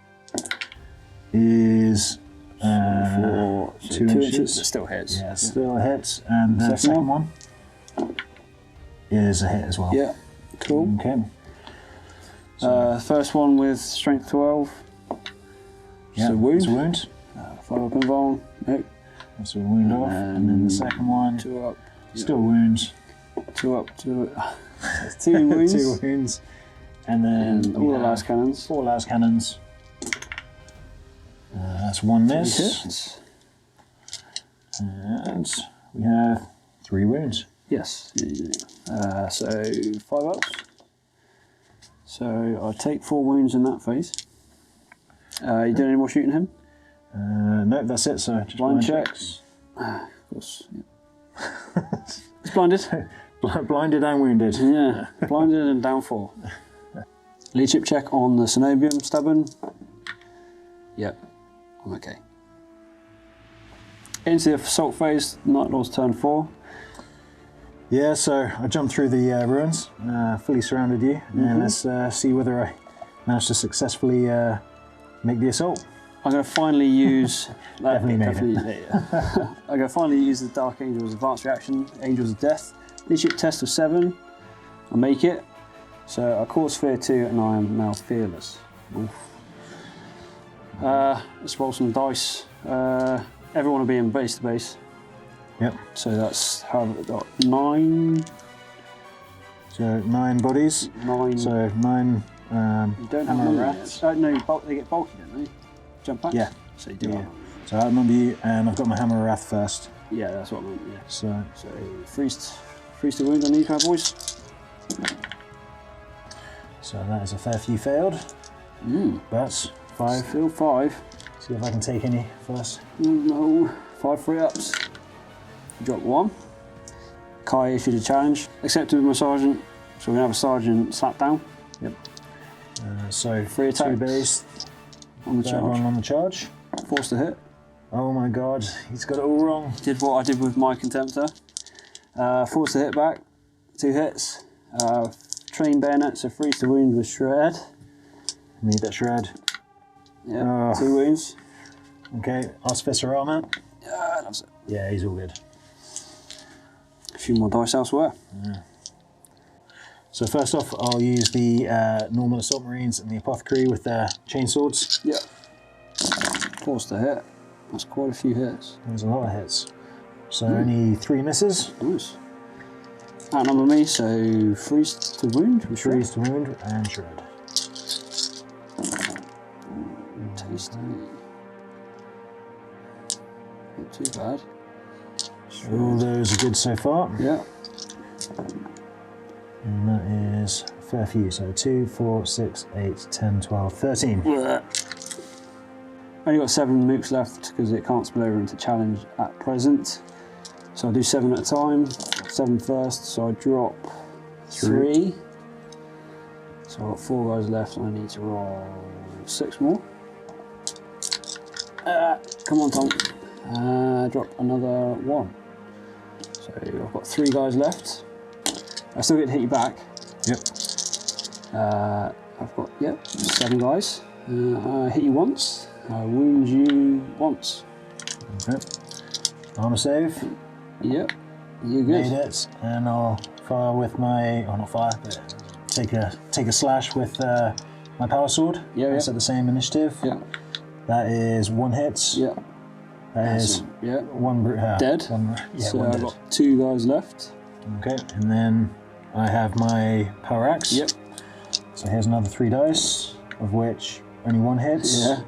is for 2 inches. It still hits. Yeah, still a hit, and the second one is a hit as well. Yeah. Cool. Okay. First one with strength 12. Yeah, It's a wound. it's a wound. 5 up and vol. Nope. That's a wound off, and then the second one, 2 up. still wounds. 2 up. 2 wounds. 2 wounds, and then And all the las cannons. 4 las cannons. That's 1 miss, Hits. and we have 3 wounds. Yes. So 5 ups. So I take 4 wounds in that phase. You doing any more shooting him? No, that's it. So just Blind blind checks. Of course. Yeah. It's blinded. blinded and wounded. Yeah, blinded and down 4. Leadership check on the Cenobium stubborn. Yep, I'm okay. Into the assault phase, Night Lord's turn 4. Yeah, so I jumped through the ruins, fully surrounded you, and let's see whether I managed to successfully make the assault. I'm going to finally use. Definitely made it. I'm going to finally use the Dark Angel's advanced reaction, Angels of Death. Leadership test of 7. I make it. So I cause fear 2, and I am now fearless. Oof. Let's roll some dice. Everyone will be in base to base. Yep. So that's how I've got 9. So 9 bodies. 9. So 9 you don't have hammer number rats. yet. No, they get bulky, don't they? Jump back? Yeah. So you do Yeah. that. So I outnumber you, and I've got my hammer wrath first. Yeah, that's what I meant, yeah. So So freeze to wound on these cowboys. that is a fair few failed. But 5. Still 5. See if I can take any first. No, 5 free ups. Drop 1. Kai issued a challenge. Accepted with my sergeant. So we're going to have a sergeant slap down So 3 attacks. 2 base, on the third charge. one on the charge. Forced to hit. Oh my god, he's got it all wrong. Did what I did with my Contemptor. Forced to hit back. 2 hits. Train bayonet, so freeze to wound with shred. Need that shred. Yeah, Oh. 2 wounds. Okay, Artificer armor. Yeah, that's it. Yeah, he's all good. A few more dice elsewhere. So first off, I'll use the normal assault marines and the apothecary with their chainswords. Yeah. Forced to hit. That's quite a few hits. There's a lot of hits. So only 3 misses. Nice. Outnumber me, so freeze to wound. with shred. Freeze to wound and shred. Tasty. Not too bad. All those are good so far. Yeah. And that is a fair few. So 2, 4, 6, 8, 10, 12, 13. Only got 7 mooks left because it can't spill over into challenge at present. So I'll do 7 at a time. 7 first, so I drop 3. So I've got 4 guys left and I need to roll 6 more. Come on, Tom. Drop another 1. So I've got 3 guys left. I still get to hit you back. Yep. I've got, 7 guys. I hit you once. I wound you once. Okay. Armor save. Yep. You're good. Made it, and I'll fire with my, or not fire, but take a slash with my power sword. Yeah, That's at the same initiative. Yeah. That is 1 hit. Yeah. That is Yeah. 1 Dead. So one I've dead. got 2 guys left. Okay, and then I have my power axe. Yep. So here's another 3 dice, of which only 1 hits. Yeah.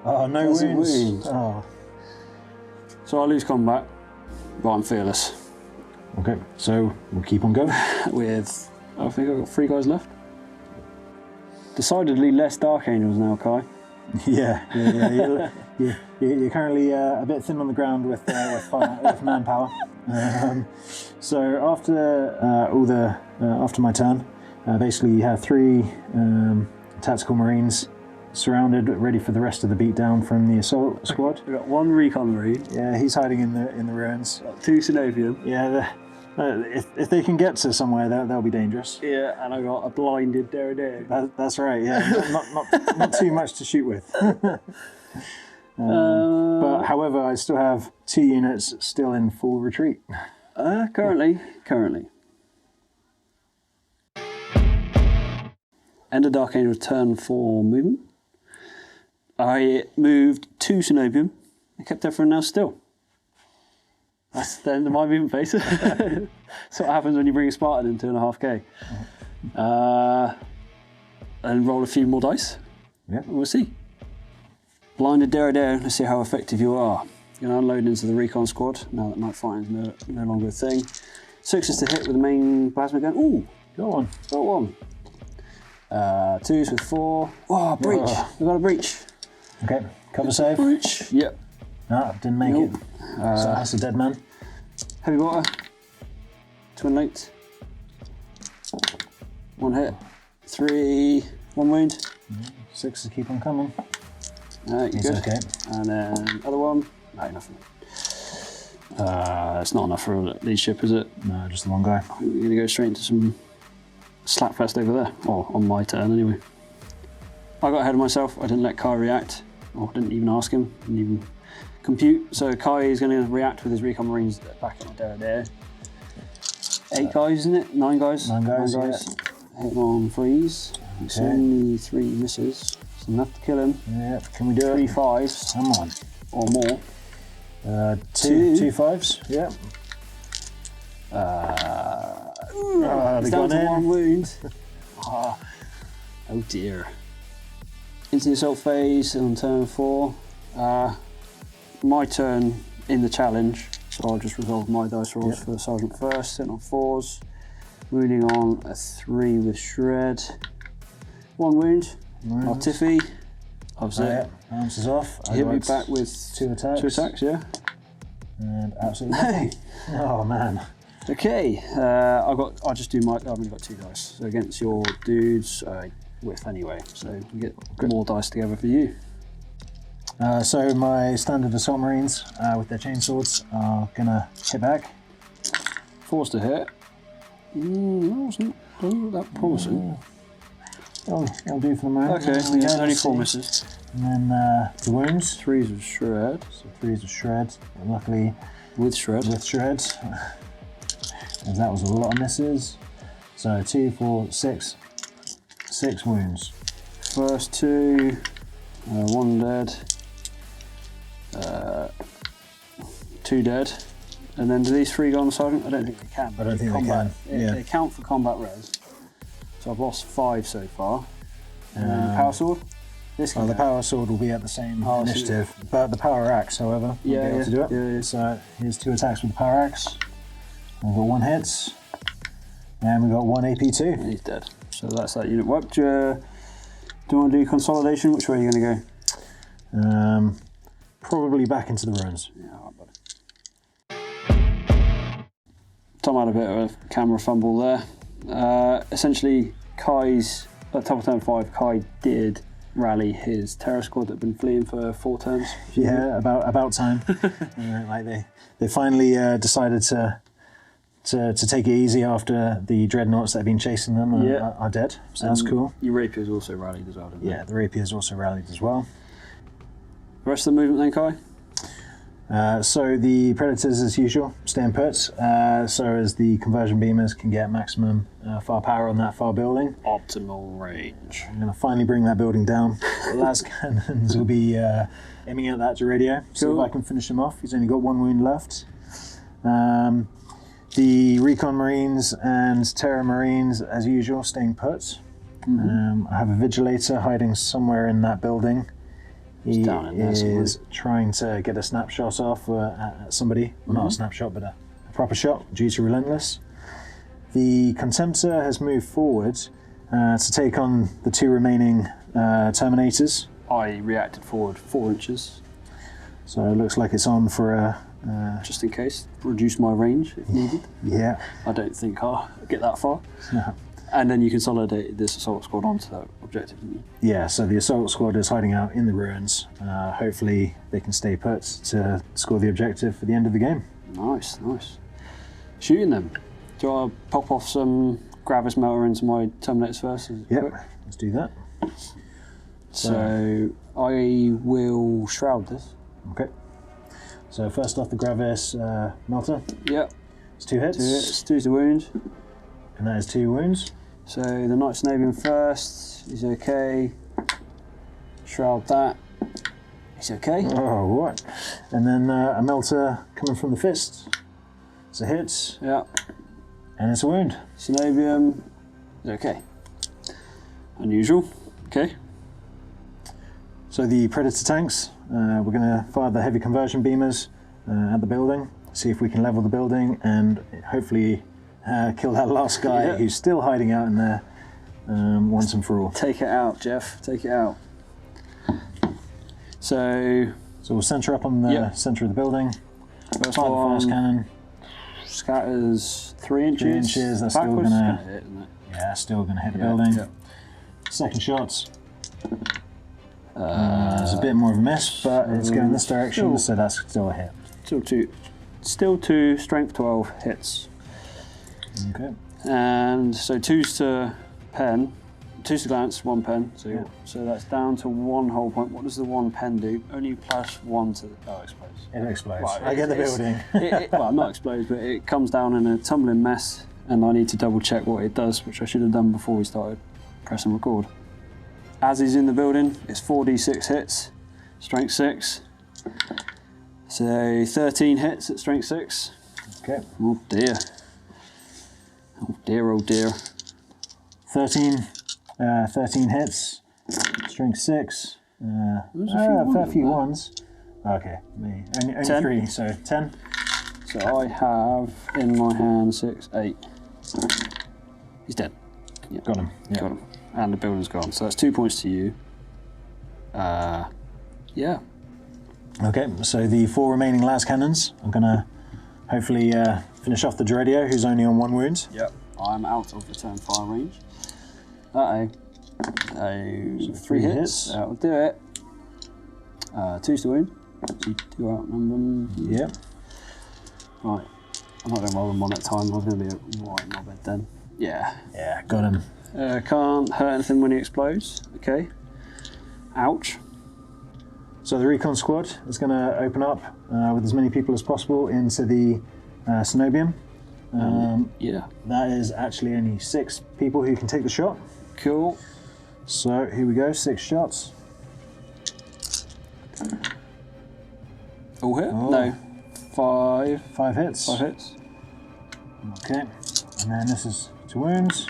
Oh, no Doesn't wounds. wound. Oh. So I lose combat, but I'm fearless. Okay, so we'll keep on going. With, I think I've got 3 guys left. Decidedly less Dark Angels now, Kai. Yeah. You're currently a bit thin on the ground with manpower. So after after my turn, basically you have 3 tactical marines surrounded, ready for the rest of the beatdown from the assault squad. We've got 1 recon marine, Yeah, he's hiding in the ruins. 2 Synovium. Yeah, if they can get to somewhere, they'll be dangerous. Yeah, and I got a blinded Derriere. That's right. Yeah, not too much to shoot with. But however, I still have 2 units still in full retreat. Currently. End of Dark Angel's turn for movement. I moved 2 Synovium and kept everyone else still. That's the end of my movement phase. That's what happens when you bring a Spartan in 2.5k. And roll a few more dice. Yeah. And we'll see. Blinded Derriere, let's see how effective you are. You're going to unload into the recon squad now that night fighting is no longer a thing. 6 is to hit with the main plasma gun. Ooh, Go on. got 1. 2s with 4. Oh, breach. Oh. We've got a breach. Okay, cover save. Breach. Yep. No, didn't make Nope. it. So that's a dead man. Heavy water. Twin linked. 1 hit. 3. 1 wound. 6 to keep on coming. You're He's good. okay. And then other one. No, nothing. It's not enough for leadership, is it? No, just the one guy. We're going to go straight into some slapfest over there. Or on my turn, anyway. I got ahead of myself. I didn't let Kai react. Or didn't even ask him. Didn't even compute. So Kai is going to react with his recon marines back in there. 8 guys, isn't it? 9 guys? 9 guys, Hit him on freeze. It's only 3 misses. It's enough to kill him. Yeah, can we do 3 it? 5s Come on. or more. 2 5s. Yeah. It's they down got to in. 1 wound. Oh dear. Into the assault phase on turn 4. My turn in the challenge, so I'll just resolve my dice rolls for the sergeant first. Hitting on 4s, wounding on a 3 with shred. 1 wound. Tiffy. Obviously, Arms is off. hit me back with 2 attacks. 2 attacks, yeah. And absolutely nothing. Oh man. Okay, I'll just do I've only got 2 dice. So against your dudes, with anyway. So we get more dice together for you. So my standard assault marines with their chainswords are gonna hit back. 4's to hit. That wasn't that promising. It'll do for the moment. Okay, Yeah, only let's 4 see. misses. And then the wounds. 3's with shred. So 3's of shred. Luckily With shred. with shred. As that was a lot of misses. So 2, 4, 6. 6 wounds. First 2, 1 dead. 2 dead. And then do these 3 go on the sergeant? I don't think they can. I don't think combat, they can. Yeah. They count for combat res. So I've lost 5 so far. And then power sword. This can The count. power sword will be at the same Oh, so- initiative, but the power axe, however, will be able to do it. yeah. So here's 2 attacks with the power axe. I've got 1 hit. And we got 1 AP2. And he's dead. So that's that unit wiped. Do you want to do consolidation? Which way are you going to go? Probably back into the ruins. Yeah, all right, buddy. Tom had a bit of a camera fumble there. Essentially, Kai's at top of turn 5. Kai did rally his terror squad that had been fleeing for 4 turns. Yeah, about time. Like they finally decided to take it easy after the dreadnoughts that have been chasing them are dead. So that's cool. Your rapiers also rallied as well, didn't they? Yeah, the rapiers also rallied as well. The rest of the movement then, Kai? So the predators, as usual, staying put. So as the conversion beamers can get maximum firepower on that far building. Optimal range. I'm going to finally bring that building down. The last cannons will be aiming at that radio. See if I can finish him off. He's only got 1 wound left. The recon marines and terror marines, as usual, staying put. I have a vigilator hiding somewhere in that building. He is trying to get a snapshot off at somebody. Well, not a snapshot, but a proper shot due to Relentless. The Contemptor has moved forward to take on the 2 remaining Terminators. I reacted forward 4 inches. So it looks like it's on for a... just in case, reduce my range if needed. Yeah. I don't think I'll get that far. No. And then you consolidate this assault squad onto that objective, didn't you? Yeah, so the assault squad is hiding out in the ruins. Hopefully they can stay put to score the objective for the end of the game. Nice, nice. Shooting them. Do I pop off some Gravis Melter into my Terminators first? Yep, let's do that. So I will shroud this. Okay. So first off the Gravis Melter. Yep. It's 2 hits. 2 hits, 2's the wound. And that is 2 wounds. So the Knight Snabian first, he's okay. Shroud that, he's okay. Oh, what? And then a Melter coming from the fist. It's a hit. Yeah. And it's a wound. Snabian, he's okay. Unusual, okay. So the Predator tanks, we're going to fire the heavy conversion beamers at the building, see if we can level the building and hopefully kill that last guy who's still hiding out in there once and for all. Take it out, Jeff, take it out. So we'll centre up on the centre of the building. Fire the first cannon. Scatters 3 inches. 3 inches, that's still going to hit, isn't it? Yeah, still going to hit the building. Yeah. Second shots. There's a bit more of a miss, but it's going this direction, so that's still a hit. Still two, strength 12 hits. Okay. And so 2's to pen, 2's to glance, 1 pen. So that's down to 1 whole point. What does the 1 pen do? Only +1 to the... Oh, it explodes. It explodes. Well, I get the building. Well, not explodes, but it comes down in a tumbling mess, and I need to double check what it does, which I should have done before we started pressing record. As he's in the building, it's 4d6 hits, strength 6. So 13 hits at strength 6. Okay. Oh dear. Oh dear, oh dear. 13 hits, strength 6. A fair few ones. Okay, only 3, so 10. So I have in my hand 6, 8. He's dead. Yep. Got him. Yep. Got him. And the building's gone. So that's 2 points to you. Yeah. Okay, so the 4 remaining las cannons, I'm going to hopefully finish off the Dreadio, who's only on 1 wound. Yep. I'm out of the turn fire range. So 3 hits. That'll do it. 2's to wound. 2 outnumber them. Yep. Right. I'm not going to roll them 1 at a time. I'm going to be right in my bed then. Yeah. Yeah, got him. Can't hurt anything when he explodes. Okay. Ouch. So the recon squad is going to open up with as many people as possible into the Cenobium. Yeah. That is actually only 6 people who can take the shot. Cool. So here we go, 6 shots. All hit? Oh. No. 5. 5 hits. 5 hits. Okay. And then this is 2 wounds.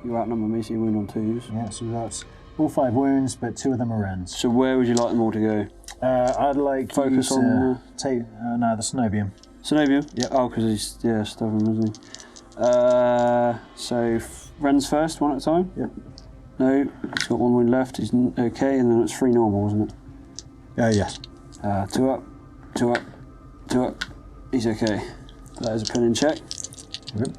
You outnumber me, so you wound on 2s. Yeah, so we've got all 5 wounds, but 2 of them are ends. So where would you like them all to go? I'd like Focus you to take the Cenobium. Cenobium? Yep. Oh, because he's stubborn, isn't he? So Ren's first, one at a time? Yep. No, he's got 1 wound left, he's okay, and then it's 3 normal, isn't it? Yes. 2 up, 2 up, 2 up, he's okay. That is a pinning check. Good.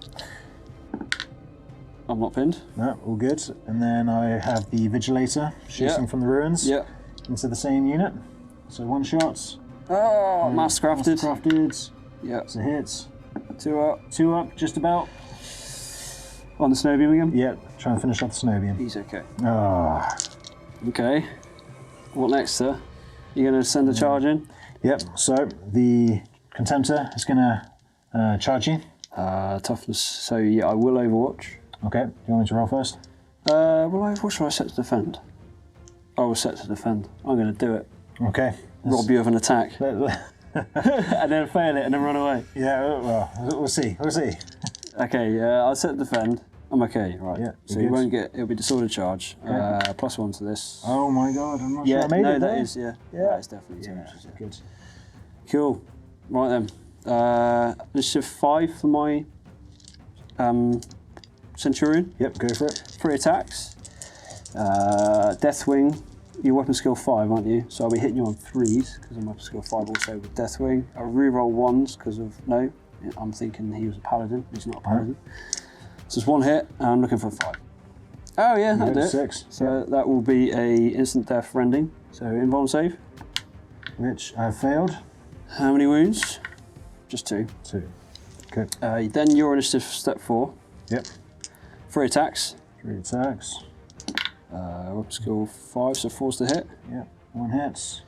I'm not pinned. No, all good. And then I have the Vigilator shooting from the ruins into the same unit. So 1 shot. Oh, Mastercrafted. Mastercrafted. Yeah. So hits. 2 up. 2 up, just about. On the snow beam again? Yep, try and finish off the snow beam. He's okay. Ah. Okay. What next, sir? You going to send a charge in? Yep, so the Contemptor is going to charge you. Toughness. So yeah, I will Overwatch. Okay, do you want me to roll first? What should I set to defend? I will set to defend. I'm going to do it. Okay. Rob you of an attack. And then fail it and then run away. Yeah, well, we'll see. We'll see. Okay, I'll set to defend. I'm okay, right. Yeah, so you won't get, it'll be disordered charge. Okay. +1 to this. Oh my god, I'm not sure I made no, it. that is, that is definitely good. Cool. Right then. Initiative 5 for my Centurion. Yep, go for it. 3 attacks. Deathwing. Your weapon skill 5, aren't you? So I'll be hitting you on 3s because I'm weapon skill 5 also with Deathwing. I'll reroll 1s because of I'm thinking he was a paladin. He's not a paladin. So it's 1 hit and I'm looking for a 5. Oh yeah, that'll do it. 6. So that will be a instant death rending. So invuln save. Which I failed. How many wounds? Just 2. 2. Okay. Then your initiative step 4. Yep. 3 attacks. 3 attacks. Weapon skill 5, so 4's to hit. Yep. 1 hits.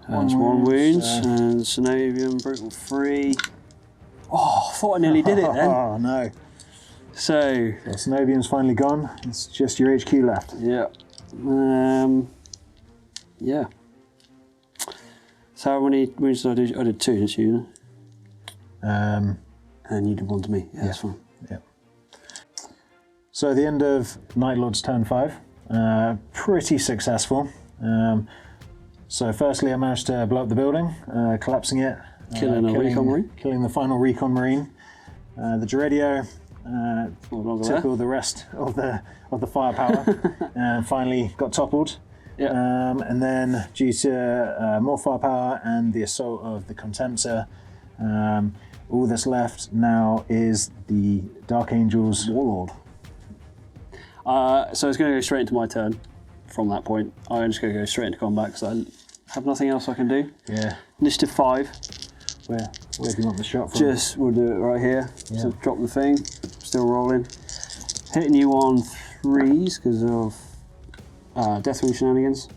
That's 1 wound. And Synovium, brutal 3. Oh, I thought I nearly did it then. Oh no. So Synovium's finally gone. It's just your HQ left. Yeah. Yeah. So how many wounds did I do? I did 2, didn't you? And you did 1 to me. Yeah, that's fine. Yeah. So at the end of Night Lord's turn 5, pretty successful. So firstly I managed to blow up the building, collapsing it. Killing a recon marine? Killing the final recon marine. The Geredio took all the rest of the firepower and finally got toppled. Yeah. And then due to more firepower and the assault of the Contemptor, all that's left now is the Dark Angel's Warlord. So it's going to go straight into my turn from that point. I'm just going to go straight into combat because I have nothing else I can do. Yeah. Initiative 5. Where do you want the shot from? We'll do it right here. Yeah. So drop the thing, still rolling. Hitting you on 3s because of Deathwing shenanigans.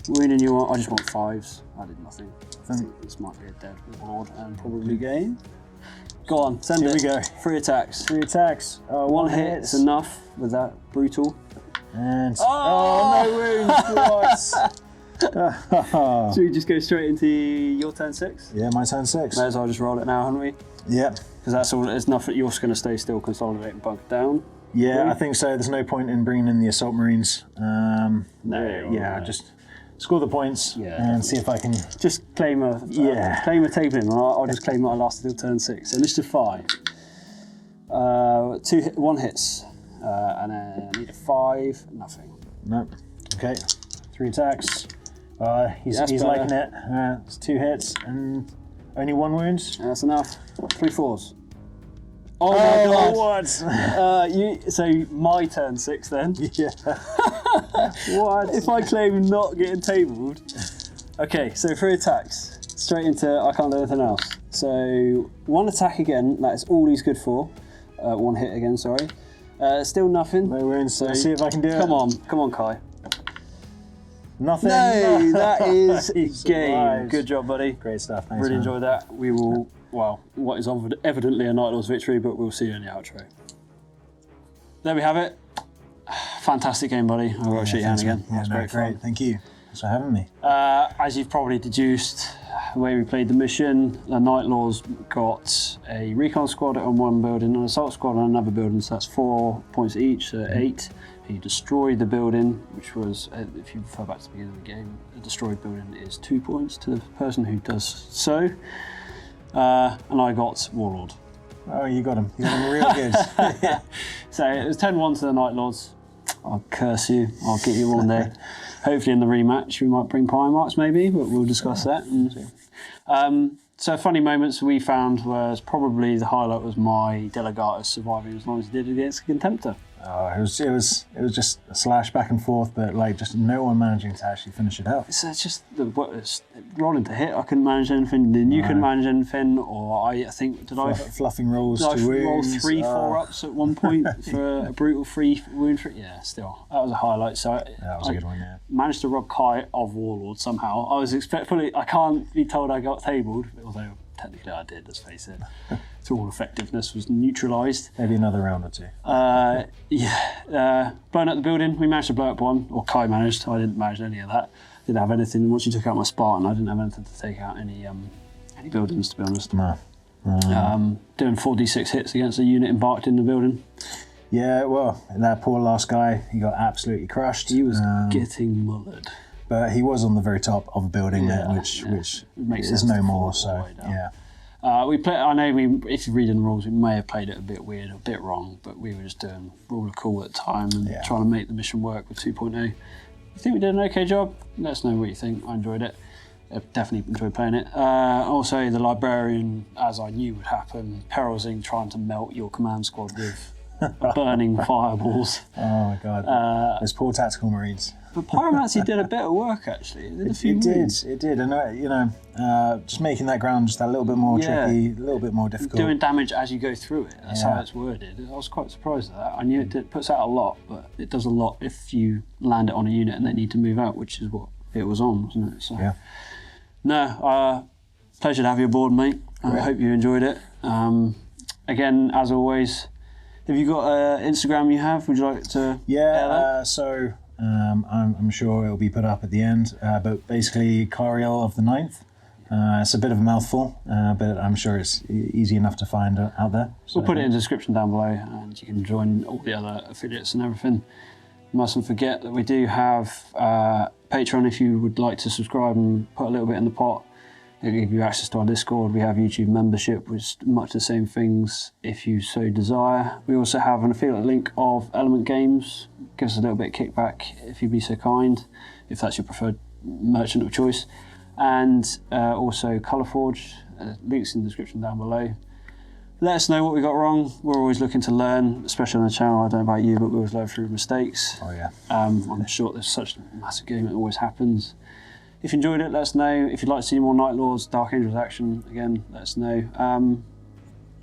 Wounding you on, I just want 5s. I did nothing. I think this might be a dead Warlord and probably gain. Go on, send Here it. we go. 3 attacks. 3 attacks. 1 hit is enough with that brutal. And Oh! no wounds. What? Should we just go straight into your turn 6? Yeah, my turn 6. May as well just roll it now, haven't we? Yep. Because that's all. There's nothing. You're just going to stay still, consolidate, and bunker down. Yeah, Really? I think so. There's no point in bringing in the Assault Marines. Just score the points and see if I can. Just claim a claim a table in. I'll just claim that I lasted till turn 6. So initiative 5. 1 hits, and then I need a 5. Nothing. Nope. Okay. 3 attacks. He's That's liking it. It's 2 hits and only 1 wound. That's enough. 3 4s. Oh my god! What? So my turn 6 then. Yeah. What? If I claim not getting tabled. Okay, so 3 attacks. Straight into, I can't do anything else. So 1 attack again, that is all he's good for. 1 hit again, sorry. Still nothing. No wounds, so see if I can do it. Come on, Kai. Nothing. No, that is game. Surprise. Good job, buddy. Great stuff, thanks. Really man. enjoyed that. We will, what is evidently a Night Lord's victory, but we'll see you in the outro. There we have it. Fantastic game, buddy. I've got to shake your hand again. Yeah, That's great. fun. Thank you. Thanks for having me. As you've probably deduced, the way we played the mission, the Night Lords got a recon squad on 1 building, an assault squad on another building, so that's 4 points each, so 8. You destroyed the building, which was, if you refer back to the beginning of the game, a destroyed building is 2 points to the person who does so. And I got Warlord. Oh, you got him. You got him real good. So it was 10-1 to the Night Lords. I'll curse you. I'll get you one day. Hopefully in the rematch we might bring Primarchs maybe, but we'll discuss that. So funny moments we found was probably the highlight was my Delegatus surviving as long as he did against a Contemptor. Oh, it was just a slash back and forth, but like just no one managing to actually finish it out. It's just rolling to hit. I couldn't manage anything. Then you couldn't manage anything, or I think Fluffing rolls did to I roll wounds. 4 ups at one point for a brutal 3 wound. Yeah, still that was a highlight. So That was a good one. Yeah. managed to rob Kai of Warlord somehow. I was fully. I can't be told I got tabled, although technically I did. Let's face it. So all effectiveness was neutralised. Maybe another round or two. Blowing up the building. We managed to blow up one, or Kai managed. I didn't manage any of that. Didn't have anything. Once you took out my Spartan, I didn't have anything to take out any buildings, to be honest. No. Doing 4d6 hits against a unit embarked in the building. Yeah, well, that poor last guy, he got absolutely crushed. He was getting mullered. But he was on the very top of a building there, which makes is sense no to more. fall So all the way down. yeah. I know if you read in the rules, we may have played it a bit weird, a bit wrong, but we were just doing rule of cool at the time and trying to make the mission work with 2.0. You think we did an okay job? Let us know what you think. I enjoyed it. I definitely enjoyed playing it. Also, the Librarian, as I knew would happen, perilsing trying to melt your command squad with burning fireballs. Oh my god. Those poor tactical marines. But Pyromancy did a bit of work, actually. It did. And, just making that ground just a little bit more tricky, a little bit more difficult. Doing damage as you go through it. That's how it's worded. I was quite surprised at that. I knew it puts out a lot, but it does a lot if you land it on a unit and they need to move out, which is what it was on, wasn't it? So, yeah. No, pleasure to have you aboard, mate. I hope you enjoyed it. Again, as always, have you got Instagram you have? Would you like to air that? I'm sure it'll be put up at the end, but basically Cariel of the 9th. It's a bit of a mouthful, but I'm sure it's easy enough to find out there. So, we'll put it in the description down below and you can join all the other affiliates and everything. Mustn't forget that we do have Patreon if you would like to subscribe and put a little bit in the pot. It'll give you access to our Discord. We have YouTube membership, which is much the same things if you so desire. We also have an affiliate link of Element Games. Give us a little bit of kickback if you'd be so kind, if that's your preferred merchant of choice. And also Colourforge, links in the description down below. Let us know what we got wrong. We're always looking to learn, especially on the channel. I don't know about you, but we always learn through mistakes. Oh yeah. I'm sure there's such a massive game, it always happens. If you enjoyed it, let us know. If you'd like to see more Night Lords, Dark Angels action, again, let us know.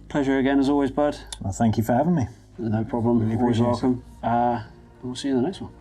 Pleasure again as always, bud. Well, thank you for having me. No problem. Really always appreciate it. welcome. We'll see you in the next one.